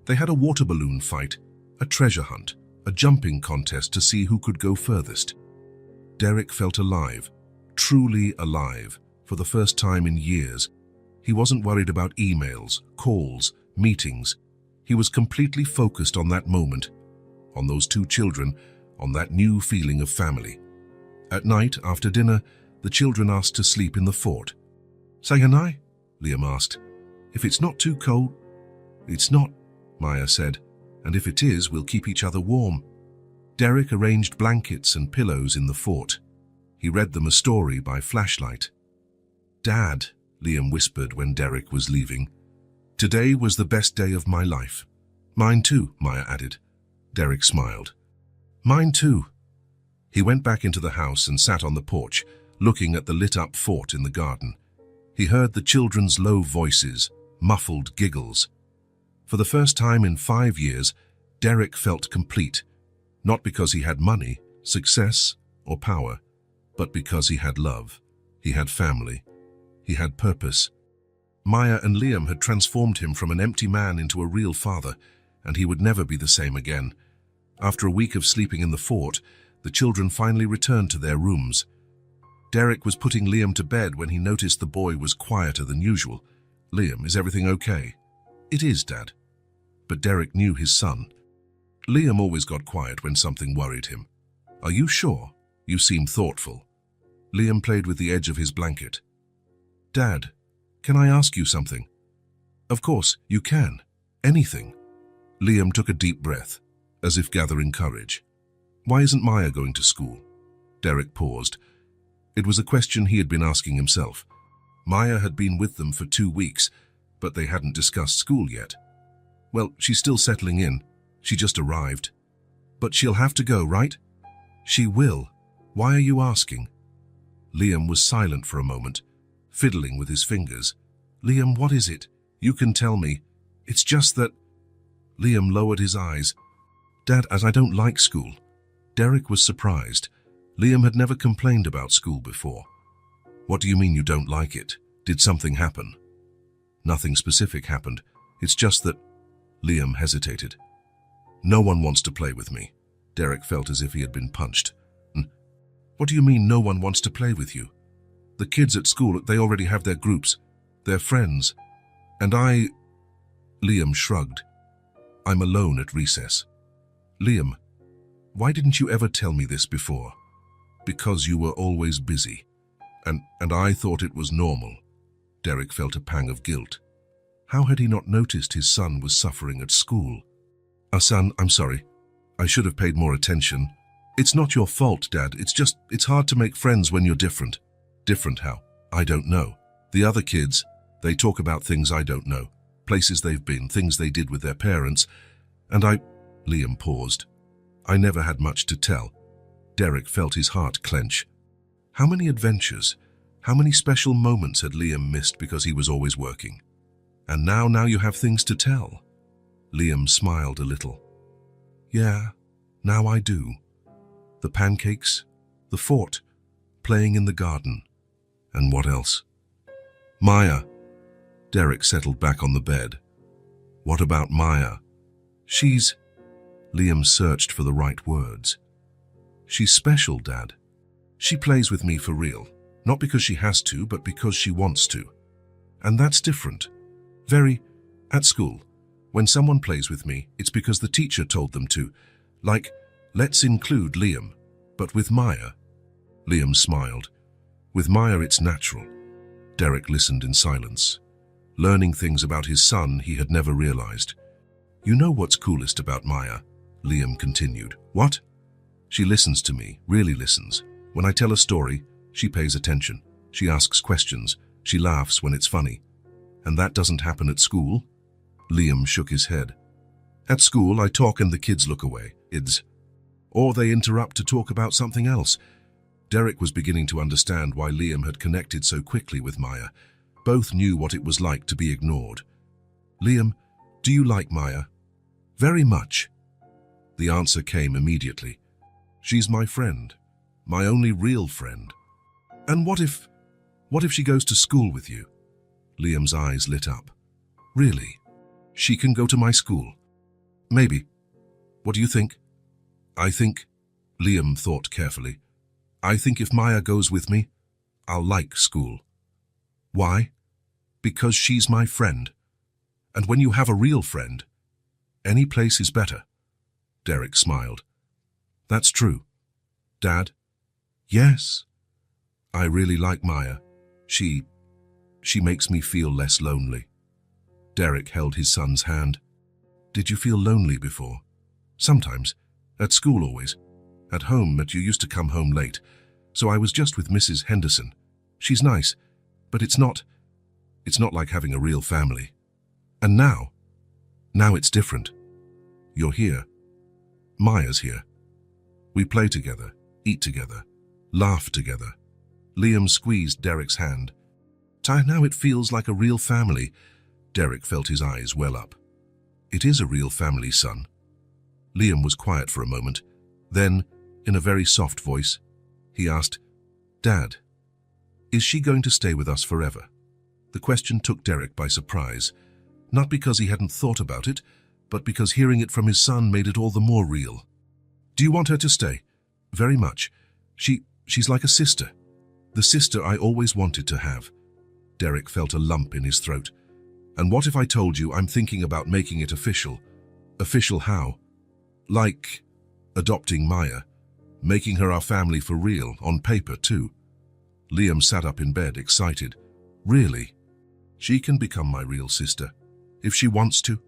They had a water balloon fight, a treasure hunt, a jumping contest to see who could go furthest. Derek felt alive, truly alive, for the first time in years. He wasn't worried about emails, calls, meetings. He was completely focused on that moment, on those two children, on that new feeling of family. At night, after dinner, The children asked to sleep in the fort. Sayanai? Liam asked. If it's not too cold. It's not, Maya said, and if it is, we'll keep each other warm. Derek arranged blankets and pillows in the fort. He read them a story by flashlight. Dad, Liam whispered when Derek was leaving. Today was the best day of my life. Mine too, Maya added. Derek smiled. Mine too. He went back into the house and sat on the porch, looking at the lit-up fort in the garden. He heard the children's low voices, muffled giggles. For the first time in 5 years, Derek felt complete, not because he had money, success, or power, but because he had love, he had family, he had purpose. Maya and Liam had transformed him from an empty man into a real father, and he would never be the same again. After a week of sleeping in the fort, the children finally returned to their rooms. Derek was putting Liam to bed when he noticed the boy was quieter than usual. Liam, is everything okay? It is, Dad. But Derek knew his son. Liam always got quiet when something worried him. Are you sure? You seem thoughtful. Liam played with the edge of his blanket. Dad, can I ask you something? Of course, you can. Anything. Liam took a deep breath, as if gathering courage. Why isn't Maya going to school? Derek paused. It was a question he had been asking himself. Maya had been with them for 2 weeks, but they hadn't discussed school yet. Well, she's still settling in. She just arrived. But she'll have to go, right? She will. Why are you asking? Liam was silent for a moment, fiddling with his fingers. Liam, what is it? You can tell me. It's just that... Liam lowered his eyes. Dad, as I don't like school. Derek was surprised. Liam had never complained about school before. What do you mean you don't like it? Did something happen? Nothing specific happened. It's just that... Liam hesitated. No one wants to play with me. Derek felt as if he had been punched. What do you mean no one wants to play with you? The kids at school, they already have their groups, their friends. And I... Liam shrugged. I'm alone at recess. Liam, why didn't you ever tell me this before? Because you were always busy. And I thought it was normal. Derek felt a pang of guilt. How had he not noticed his son was suffering at school? Son, I'm sorry. I should have paid more attention. It's not your fault, Dad. It's hard to make friends when you're different. Different how? I don't know. The other kids, they talk about things I don't know. Places they've been, things they did with their parents. And Liam paused. I never had much to tell. Derek felt his heart clench. How many adventures, how many special moments had Liam missed because he was always working? And now you have things to tell. Liam smiled a little. Yeah, now I do. The pancakes, the fort, playing in the garden. And what else? Maya. Derek settled back on the bed. What about Maya? She's... Liam searched for the right words. She's special, Dad. She plays with me for real. Not because she has to, but because she wants to. And that's different. Very... At school, when someone plays with me, it's because the teacher told them to. Like, let's include Liam. But with Maya... Liam smiled. With Maya, it's natural. Derek listened in silence, learning things about his son he had never realized. You know what's coolest about Maya? Liam continued. What? She listens to me, really listens. When I tell a story, she pays attention. She asks questions. She laughs when it's funny. And that doesn't happen at school? Liam shook his head. At school, I talk and the kids look away. Or they interrupt to talk about something else. Derek was beginning to understand why Liam had connected so quickly with Maya. Both knew what it was like to be ignored. Liam, do you like Maya? Very much. The answer came immediately. She's my friend. My only real friend. And what if she goes to school with you? Liam's eyes lit up. Really? She can go to my school? Maybe. What do you think? I think, Liam thought carefully, I think if Maya goes with me, I'll like school. Why? Because she's my friend. And when you have a real friend, any place is better. Derek smiled. That's true. Dad? Yes. I really like Maya. She makes me feel less lonely. Derek held his son's hand. Did you feel lonely before? Sometimes. At school always. At home, but you used to come home late. So I was just with Mrs. Henderson. She's nice, but it's not like having a real family. And now it's different. You're here. Maya's here. We play together, eat together, laugh together. Liam squeezed Derek's hand. Now it feels like a real family. Derek felt his eyes well up. It is a real family, son. Liam was quiet for a moment. Then, in a very soft voice, he asked, Dad, is she going to stay with us forever? The question took Derek by surprise, not because he hadn't thought about it, but because hearing it from his son made it all the more real. Do you want her to stay? Very much. She's like a sister. The sister I always wanted to have. Derek felt a lump in his throat. And what if I told you I'm thinking about making it official? Official how? Like adopting Maya, making her our family for real, on paper too. Liam sat up in bed, excited. Really? She can become my real sister, if she wants to,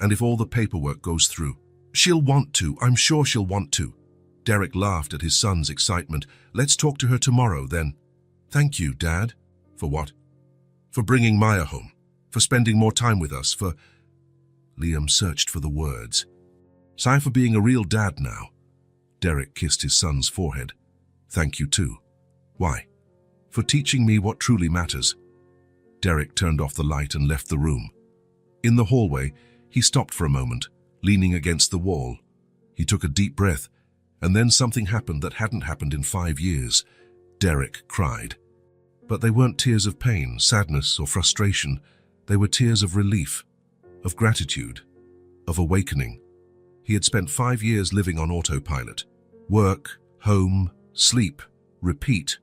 and if all the paperwork goes through. She'll want to, I'm sure she'll want to. Derek laughed at his son's excitement. Let's talk to her tomorrow, then. Thank you, Dad. For what? For bringing Maya home. For spending more time with us, for... Liam searched for the words. Sorry for being a real dad now. Derek kissed his son's forehead. Thank you too. Why? For teaching me what truly matters. Derek turned off the light and left the room. In the hallway, he stopped for a moment, leaning against the wall. He took a deep breath, and then something happened that hadn't happened in 5 years. Derek cried. But they weren't tears of pain, sadness, or frustration. They were tears of relief, of gratitude, of awakening. He had spent 5 years living on autopilot. Work, home, sleep, repeat.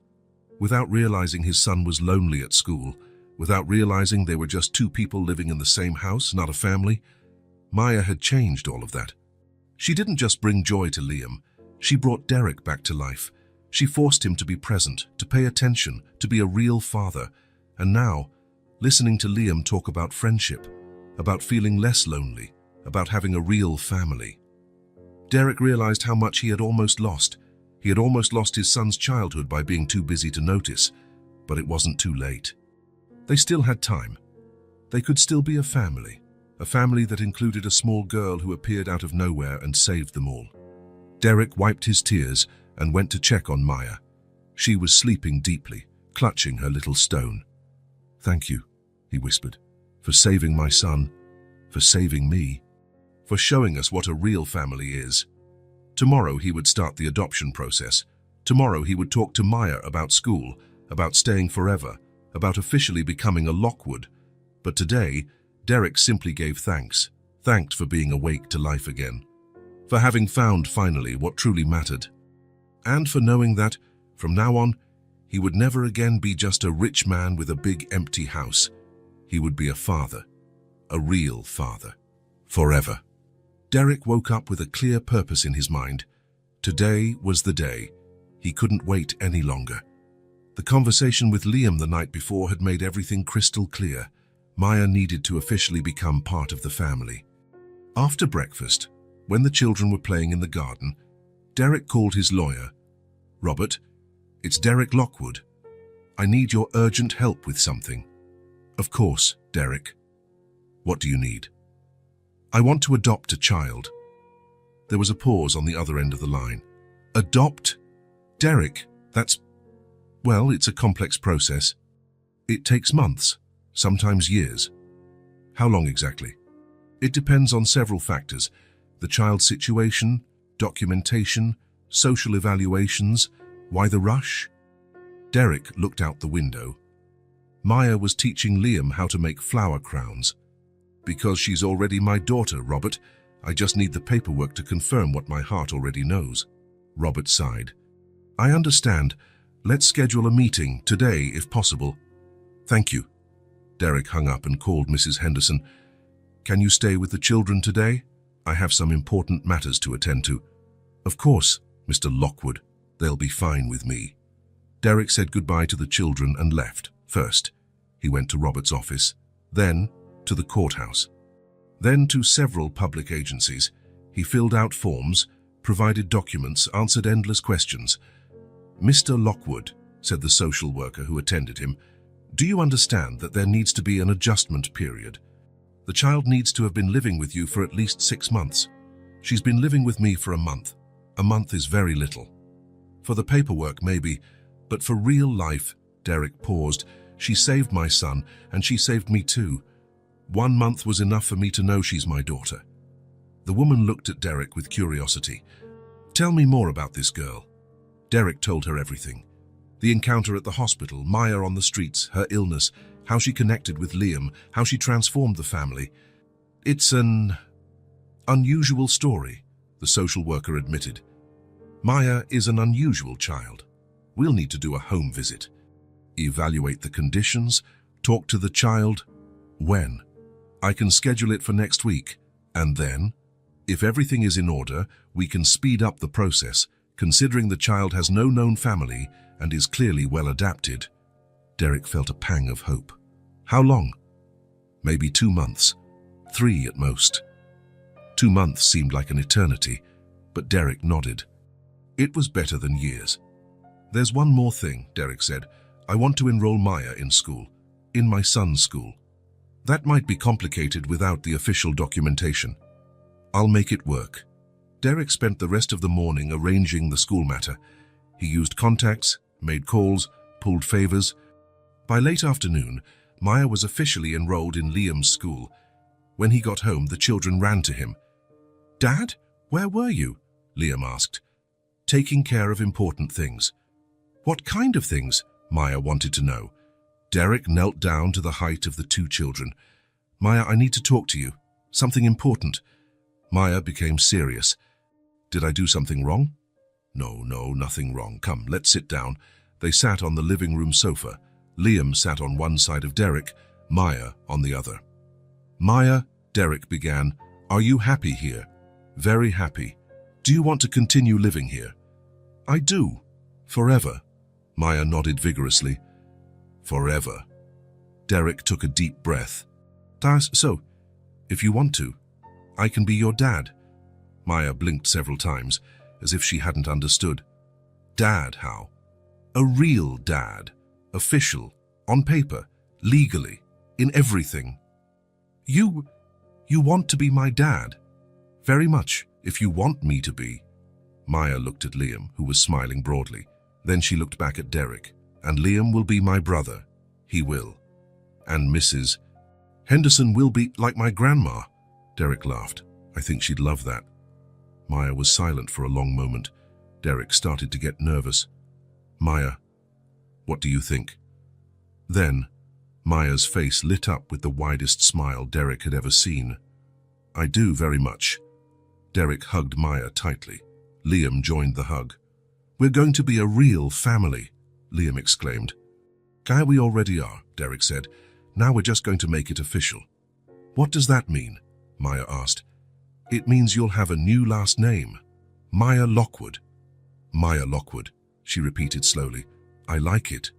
Without realizing his son was lonely at school, without realizing they were just two people living in the same house, not a family. Maya had changed all of that. She didn't just bring joy to Liam. She brought Derek back to life. She forced him to be present, to pay attention, to be a real father. And now, listening to Liam talk about friendship, about feeling less lonely, about having a real family, Derek realized how much he had almost lost. He had almost lost his son's childhood by being too busy to notice, but it wasn't too late. They still had time. They could still be a family that included a small girl who appeared out of nowhere and saved them all. Derek wiped his tears and went to check on Maya. She was sleeping deeply, clutching her little stone. Thank you, he whispered, for saving my son, for saving me, for showing us what a real family is. Tomorrow he would start the adoption process. Tomorrow he would talk to Maya about school, about staying forever, about officially becoming a Lockwood. But today, Derek simply gave thanks. Thanked for being awake to life again. For having found finally what truly mattered. And for knowing that, from now on, he would never again be just a rich man with a big empty house. He would be a father. A real father. Forever. Derek woke up with a clear purpose in his mind. Today was the day. He couldn't wait any longer. The conversation with Liam the night before had made everything crystal clear. Maya needed to officially become part of the family. After breakfast, when the children were playing in the garden, Derek called his lawyer. Robert, it's Derek Lockwood. I need your urgent help with something. Of course, Derek. What do you need? I want to adopt a child. There was a pause on the other end of the line. Adopt? Derek, well, it's a complex process. It takes months, sometimes years. How long exactly? It depends on several factors. The child's situation, documentation, social evaluations. Why the rush? Derek looked out the window. Maya was teaching Liam how to make flower crowns. Because she's already my daughter, Robert. I just need the paperwork to confirm what my heart already knows. Robert sighed. I understand. Let's schedule a meeting today, if possible. Thank you. Derek hung up and called Mrs. Henderson. Can you stay with the children today? I have some important matters to attend to. Of course, Mr. Lockwood. They'll be fine with me. Derek said goodbye to the children and left. First, he went to Robert's office, then to the courthouse, then to several public agencies. He filled out forms, provided documents, answered endless questions. "Mr. Lockwood," said the social worker who attended him, "do you understand that there needs to be an adjustment period? The child needs to have been living with you for at least 6 months. She's been living with me for a month. A month is very little. For the paperwork, maybe, but for real life," Derek paused, "she saved my son, and she saved me too. 1 month was enough for me to know she's my daughter." The woman looked at Derek with curiosity. "Tell me more about this girl." Derek told her everything. The encounter at the hospital, Maya on the streets, her illness, how she connected with Liam, how she transformed the family. "It's an unusual story," the social worker admitted. "Maya is an unusual child. We'll need to do a home visit. Evaluate the conditions, talk to the child." "When?" "I can schedule it for next week. And then, if everything is in order, we can speed up the process, considering the child has no known family and is clearly well adapted." Derek felt a pang of hope. "How long?" "Maybe 2 months. 3 at most." 2 months seemed like an eternity, but Derek nodded. It was better than years. "There's one more thing," Derek said. "I want to enroll Maya in school, in my son's school. That might be complicated without the official documentation. I'll make it work." Derek spent the rest of the morning arranging the school matter. He used contacts, made calls, pulled favors. By late afternoon, Maya was officially enrolled in Liam's school. When he got home, the children ran to him. "Dad, where were you?" Liam asked. "Taking care of important things." "What kind of things?" Maya wanted to know. Derek knelt down to the height of the 2 children. "Maya, I need to talk to you. Something important." Maya became serious. "Did I do something wrong?" No, nothing wrong. Come, let's sit down." They sat on the living room sofa. Liam sat on one side of Derek, Maya on the other. "Maya," Derek began, "are you happy here?" "Very happy." "Do you want to continue living here?" "I do. Forever." Maya nodded vigorously. "Forever." Derek took a deep breath. So, if you want to, I can be your dad." Maya blinked several times, as if she hadn't understood. "Dad, how?" "A real dad. Official. On paper. Legally. In everything." You want to be my dad?" "Very much, if you want me to be." Maya looked at Liam, who was smiling broadly. Then she looked back at Derek. "And Liam will be my brother." "He will." "And Mrs. Henderson will be like my grandma." Derek laughed. "I think she'd love that." Maya was silent for a long moment. Derek started to get nervous. "Maya, what do you think?" Then, Maya's face lit up with the widest smile Derek had ever seen. "I do very much." Derek hugged Maya tightly. Liam joined the hug. "We're going to be a real family," Liam exclaimed. "We already are," Derek said. "Now we're just going to make it official." "What does that mean?" Maya asked. "It means you'll have a new last name. Maya Lockwood." "Maya Lockwood," she repeated slowly. "I like it."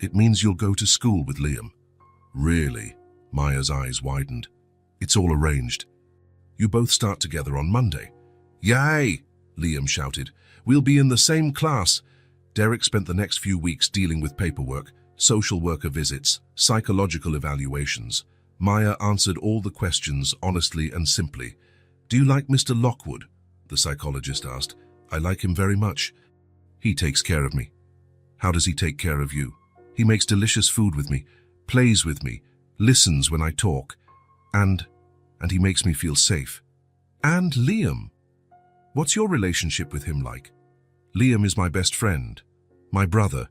"It means you'll go to school with Liam." "Really?" Maya's eyes widened. "It's all arranged. You both start together on Monday." "Yay!" Liam shouted. "We'll be in the same class." Derek spent the next few weeks dealing with paperwork, social worker visits, psychological evaluations. Maya answered all the questions honestly and simply. "Do you like Mr. Lockwood?" the psychologist asked. "I like him very much. He takes care of me." "How does he take care of you?" "He makes delicious food with me, plays with me, listens when I talk, and he makes me feel safe." "And Liam? What's your relationship with him like?" "Liam is my best friend, my brother.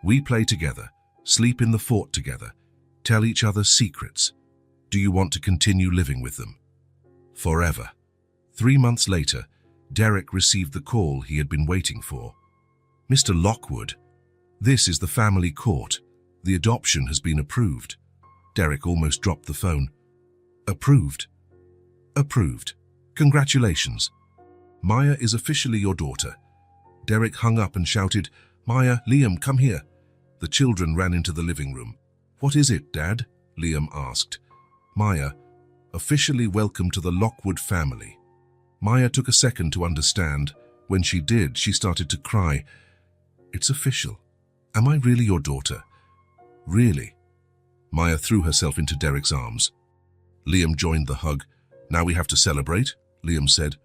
We play together, sleep in the fort together, tell each other secrets." "Do you want to continue living with them?" "Forever." 3 months later, Derek received the call he had been waiting for. "Mr. Lockwood, this is the family court. The adoption has been approved." Derek almost dropped the phone. "Approved?" "Approved. Congratulations. Maya is officially your daughter." Derek hung up and shouted, Maya, Liam, come here. The children ran into the living room. What is it, Dad? Liam asked. Maya, officially welcome to the Lockwood family. Maya took a second to understand. When she did, she started to cry. It's official. Am I really your daughter? Really? Maya threw herself into Derek's arms. Liam joined the hug. Now we have to celebrate, Liam said.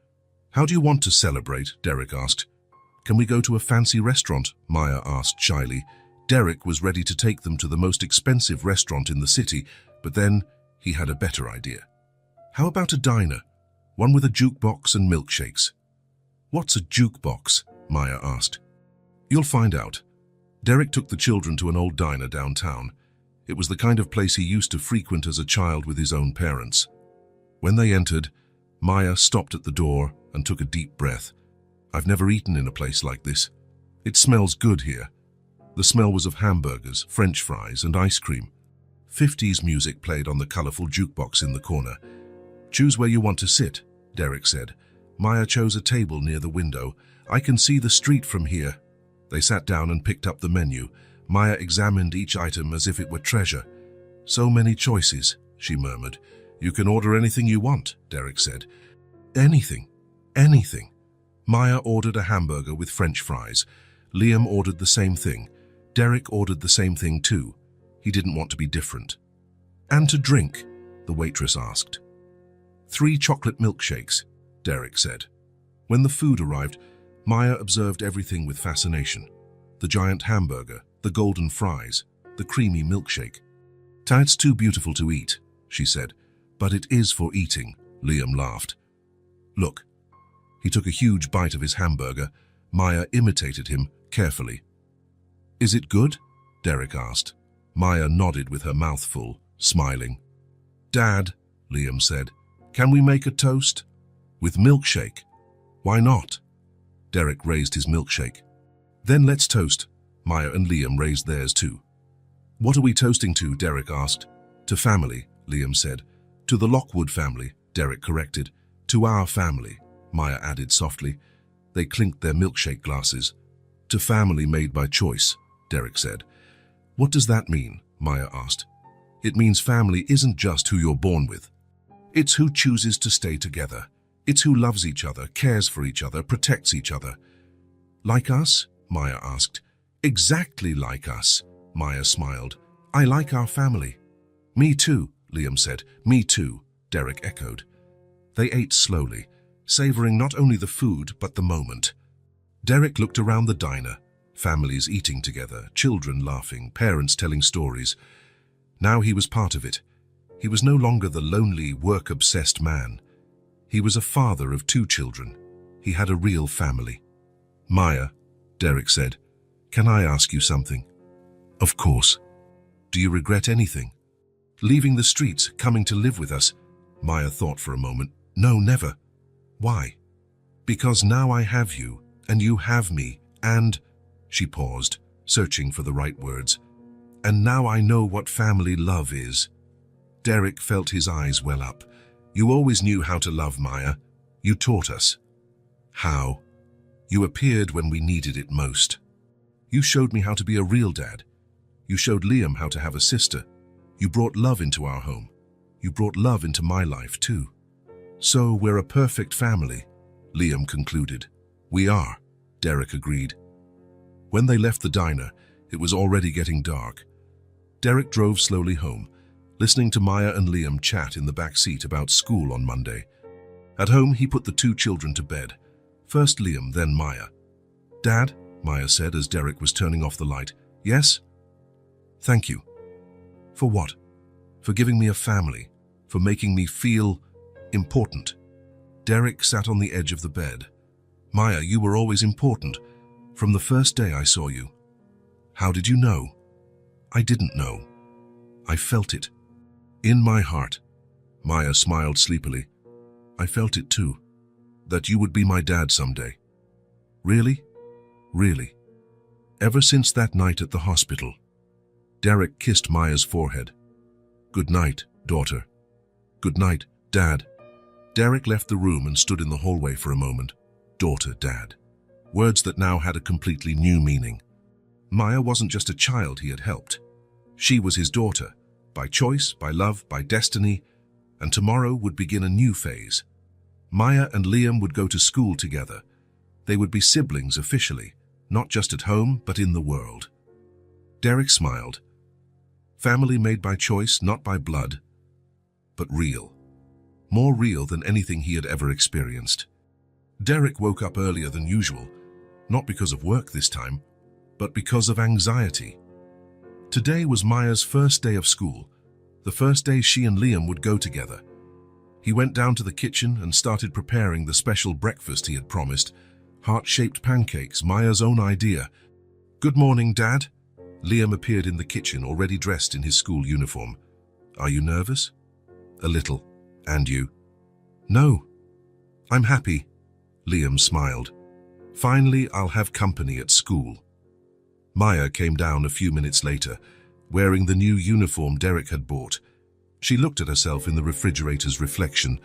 How do you want to celebrate? Derek asked. Can we go to a fancy restaurant? Maya asked shyly. Derek was ready to take them to the most expensive restaurant in the city, but then he had a better idea. How about a diner? One with a jukebox and milkshakes. What's a jukebox? Maya asked. You'll find out. Derek took the children to an old diner downtown. It was the kind of place he used to frequent as a child with his own parents. When they entered, Maya stopped at the door and took a deep breath. I've never eaten in a place like this. It smells good here. The smell was of hamburgers, French fries, and ice cream. 50s music played on the colorful jukebox in the corner. Choose where you want to sit, Derek said. Maya chose a table near the window. I can see the street from here. They sat down and picked up the menu. Maya examined each item as if it were treasure. So many choices, she murmured. You can order anything you want, Derek said. Anything. Anything. Maya ordered a hamburger with French fries. Liam ordered the same thing. Derek ordered the same thing too. He didn't want to be different. And to drink? The waitress asked. 3 chocolate milkshakes, Derek said. When the food arrived, Maya observed everything with fascination. The giant hamburger, the golden fries, the creamy milkshake. It's too beautiful to eat, she said. But it is for eating, Liam laughed. Look. He took a huge bite of his hamburger. Maya imitated him carefully. Is it good? Derek asked. Maya nodded with her mouth full, smiling. Dad, Liam said, can we make a toast? With milkshake. Why not? Derek raised his milkshake. Then let's toast. Maya and Liam raised theirs too. What are we toasting to? Derek asked. To family, Liam said. To the Lockwood family, Derek corrected. To our family, Maya added softly. They clinked their milkshake glasses. To family made by choice, Derek said. What does that mean? Maya asked. It means family isn't just who you're born with. It's who chooses to stay together. It's who loves each other, cares for each other, protects each other. Like us? Maya asked. Exactly like us, Maya smiled. I like our family. Me too, Liam said. Me too, Derek echoed. They ate slowly, savoring not only the food but the moment. Derek looked around the diner, families eating together, children laughing, parents telling stories. Now he was part of it. He was no longer the lonely, work-obsessed man. He was a father of 2 children. He had a real family. Maya, Derek said, can I ask you something? Of course. Do you regret anything? Leaving the streets, coming to live with us? Maya thought for a moment. No, never. Why? Because now I have you, and you have me, and... She paused, searching for the right words. And now I know what family love is. Derek felt his eyes well up. You always knew how to love, Maya. You taught us. How? You appeared when we needed it most. You showed me how to be a real dad. You showed Liam how to have a sister. You brought love into our home. You brought love into my life too. So we're a perfect family, Liam concluded. We are, Derek agreed. When they left the diner, it was already getting dark. Derek drove slowly home, listening to Maya and Liam chat in the back seat about school on Monday. At home, he put the 2 children to bed. First Liam, then Maya. Dad, Maya said as Derek was turning off the light. Yes? Thank you. For what? For giving me a family, for making me feel important. Derek sat on the edge of the bed. Maya, you were always important, from the first day I saw you. How did you know? I didn't know. I felt it. In my heart. Maya smiled sleepily. I felt it too, that you would be my dad someday. Really? Really. Ever since that night at the hospital. Derek kissed Maya's forehead. Good night, daughter. Good night, Dad. Derek left the room and stood in the hallway for a moment. Daughter, Dad. Words that now had a completely new meaning. Maya wasn't just a child he had helped. She was his daughter, by choice, by love, by destiny, and tomorrow would begin a new phase. Maya and Liam would go to school together. They would be siblings officially, not just at home, but in the world. Derek smiled. Family made by choice, not by blood, but real. More real than anything he had ever experienced. Derek woke up earlier than usual, not because of work this time, but because of anxiety. Today was Maya's first day of school, the first day she and Liam would go together. He went down to the kitchen and started preparing the special breakfast he had promised, heart-shaped pancakes, Maya's own idea. "Good morning, Dad." Liam appeared in the kitchen, already dressed in his school uniform. "Are you nervous?" "A little. And you?" "No. I'm happy." Liam smiled. "Finally, I'll have company at school." Maya came down a few minutes later, wearing the new uniform Derek had bought. She looked at herself in the refrigerator's reflection.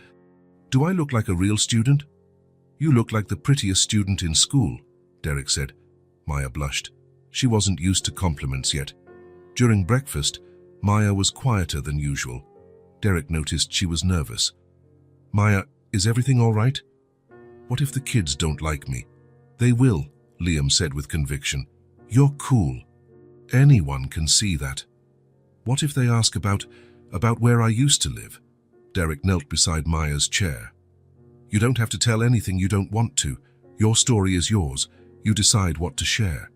"Do I look like a real student?" "You look like the prettiest student in school," Derek said. Maya blushed. She wasn't used to compliments yet. During breakfast, Maya was quieter than usual. Derek noticed she was nervous. "Maya, is everything all right?" "What if the kids don't like me?" "They will," Liam said with conviction. "You're cool. Anyone can see that." "What if they ask about where I used to live?" Derek knelt beside Maya's chair. "You don't have to tell anything you don't want to. Your story is yours. You decide what to share."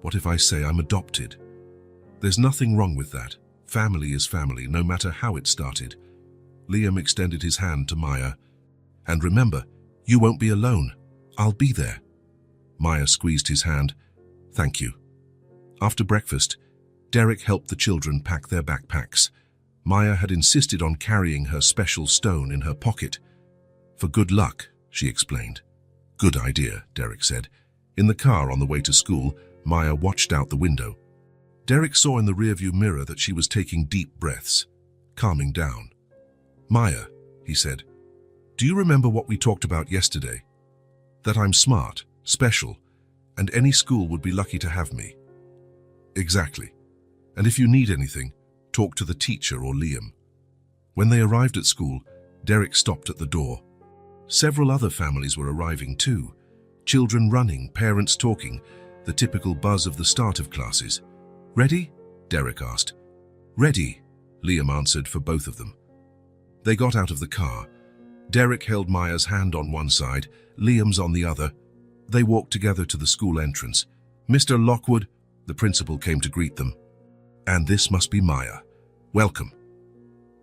"What if I say I'm adopted?" "There's nothing wrong with that. Family is family, no matter how it started." Liam extended his hand to Maya. "And remember, you won't be alone. I'll be there." Maya squeezed his hand. "Thank you." After breakfast, Derek helped the children pack their backpacks. Maya had insisted on carrying her special stone in her pocket. "For good luck," she explained. "Good idea," Derek said. In the car on the way to school, Maya watched out the window. Derek saw in the rearview mirror that she was taking deep breaths, calming down. "Maya," he said, "do you remember what we talked about yesterday? That I'm smart, special, and any school would be lucky to have me." "Exactly. And if you need anything, talk to the teacher or Liam." When they arrived at school, Derek stopped at the door. Several other families were arriving too. Children running, parents talking, the typical buzz of the start of classes. "Ready?" Derek asked. "Ready," Liam answered for both of them. They got out of the car. Derek held Maya's hand on one side, Liam's on the other. They walked together to the school entrance. "Mr. Lockwood," the principal came to greet them. "And this must be Maya. Welcome."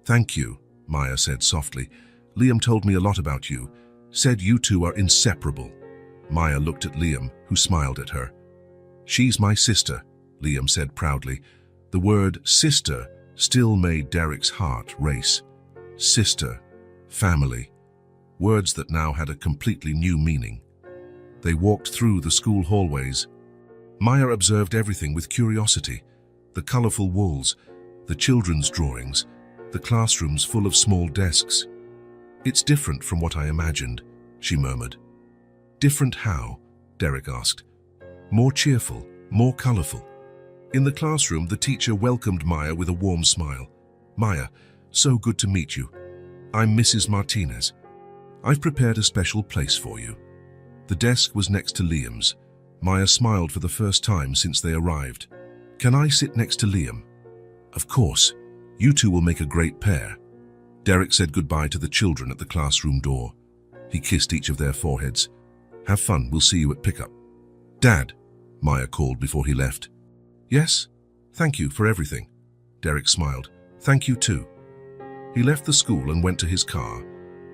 "Thank you," Maya said softly. "Liam told me a lot about you. Said you two are inseparable." Maya looked at Liam, who smiled at her. "She's my sister," Liam said proudly. The word sister still made Derek's heart race. Sister, family, words that now had a completely new meaning. They walked through the school hallways. Maya observed everything with curiosity. The colorful walls, the children's drawings, the classrooms full of small desks. "It's different from what I imagined," she murmured. "Different how?" Derek asked. "More cheerful, more colorful." In the classroom, the teacher welcomed Maya with a warm smile. "Maya, so good to meet you. I'm Mrs. Martinez. I've prepared a special place for you." The desk was next to Liam's. Maya smiled for the first time since they arrived. "Can I sit next to Liam?" "Of course. You two will make a great pair." Derek said goodbye to the children at the classroom door. He kissed each of their foreheads. "Have fun, we'll see you at pickup." "Dad," Maya called before he left. "Yes? Thank you for everything." Derek smiled. "Thank you too." He left the school and went to his car,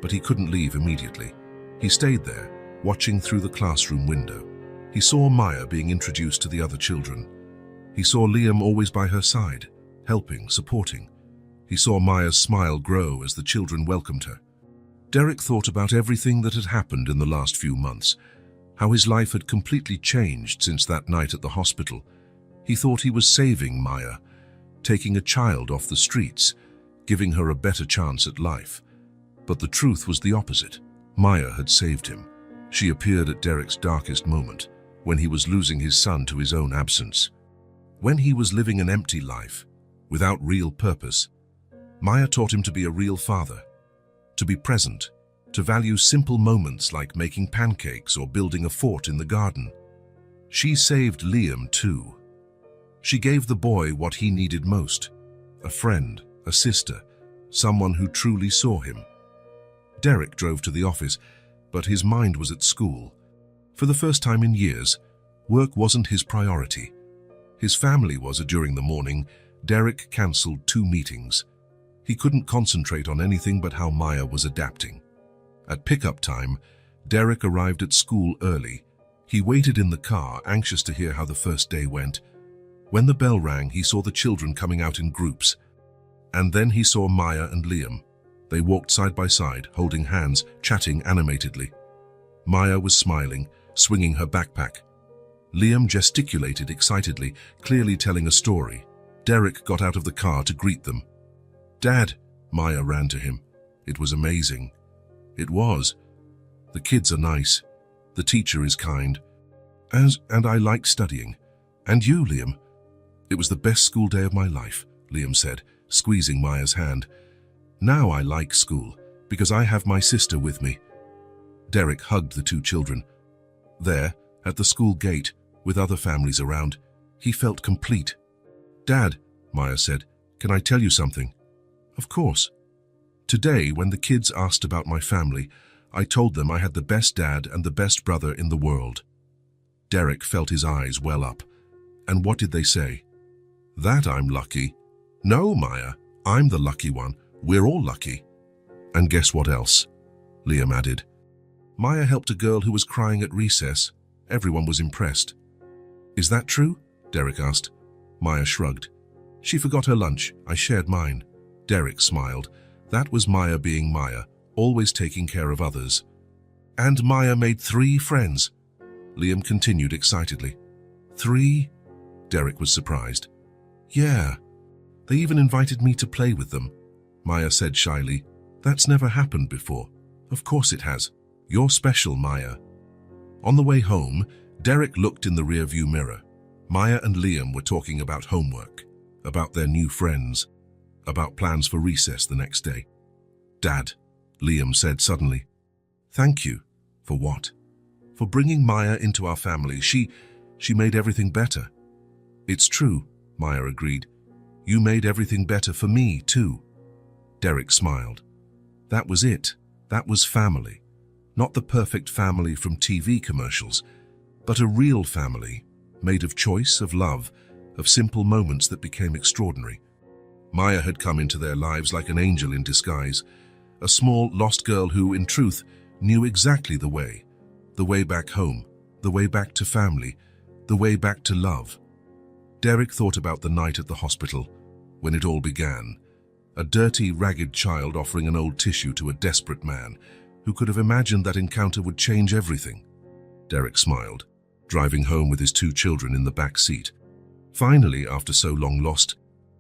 but he couldn't leave immediately. He stayed there, watching through the classroom window. He saw Maya being introduced to the other children. He saw Liam always by her side, helping, supporting. He saw Maya's smile grow as the children welcomed her. Derek thought about everything that had happened in the last few months, how his life had completely changed since that night at the hospital. He thought he was saving Maya, taking a child off the streets, giving her a better chance at life. But the truth was the opposite. Maya had saved him. She appeared at Derek's darkest moment, when he was losing his son to his own absence. When he was living an empty life, without real purpose, Maya taught him to be a real father, to be present, to value simple moments like making pancakes or building a fort in the garden. She saved Liam too. She gave the boy what he needed most, a friend, a sister, someone who truly saw him. Derek drove to the office, but his mind was at school. For the first time in years, work wasn't his priority. His family was. During the morning, Derek cancelled 2 meetings. He couldn't concentrate on anything but how Maya was adapting. At pickup time, Derek arrived at school early. He waited in the car, anxious to hear how the first day went. When the bell rang, he saw the children coming out in groups. And then he saw Maya and Liam. They walked side by side, holding hands, chatting animatedly. Maya was smiling, swinging her backpack. Liam gesticulated excitedly, clearly telling a story. Derek got out of the car to greet them. "Dad," Maya ran to him. It was amazing. It was. The kids are nice. The teacher is kind. And I like studying. And you, Liam? It was the best school day of my life, Liam said, squeezing Maya's hand. Now I like school, because I have my sister with me. Derek hugged the 2 children. There, at the school gate, with other families around, he felt complete. "Dad," Maya said, "can I tell you something?" "Of course." "Today, when the kids asked about my family, I told them I had the best dad and the best brother in the world." Derek felt his eyes well up. "And what did they say?" "That I'm lucky." "No, Maya, I'm the lucky one. We're all lucky." "And guess what else?" Liam added. "Maya helped a girl who was crying at recess. Everyone was impressed." "Is that true?" Derek asked. Maya shrugged. "She forgot her lunch. I shared mine." Derek smiled. That was Maya being Maya, always taking care of others. "And Maya made 3 friends," Liam continued excitedly. 3? Derek was surprised. "Yeah. They even invited me to play with them," Maya said shyly. "That's never happened before." "Of course it has. You're special, Maya." On the way home, Derek looked in the rearview mirror. Maya and Liam were talking about homework, about their new friends, about plans for recess the next day. "Dad," Liam said suddenly. "Thank you." "For what?" "For bringing Maya into our family. She made everything better." "It's true," Maya agreed. "You made everything better for me, too." Derek smiled. That was it. That was family. Not the perfect family from TV commercials, but a real family, made of choice, of love, of simple moments that became extraordinary. Maya had come into their lives like an angel in disguise, a small, lost girl who, in truth, knew exactly the way back home, the way back to family, the way back to love. Derek thought about the night at the hospital, when it all began. A dirty, ragged child offering an old tissue to a desperate man, who could have imagined that encounter would change everything. Derek smiled, driving home with his 2 children in the back seat. Finally, after so long lost,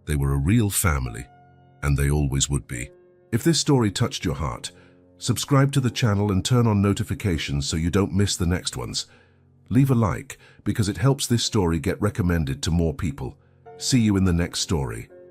they were a real family, and they always would be. If this story touched your heart, subscribe to the channel and turn on notifications so you don't miss the next ones. Leave a like, because it helps this story get recommended to more people. See you in the next story.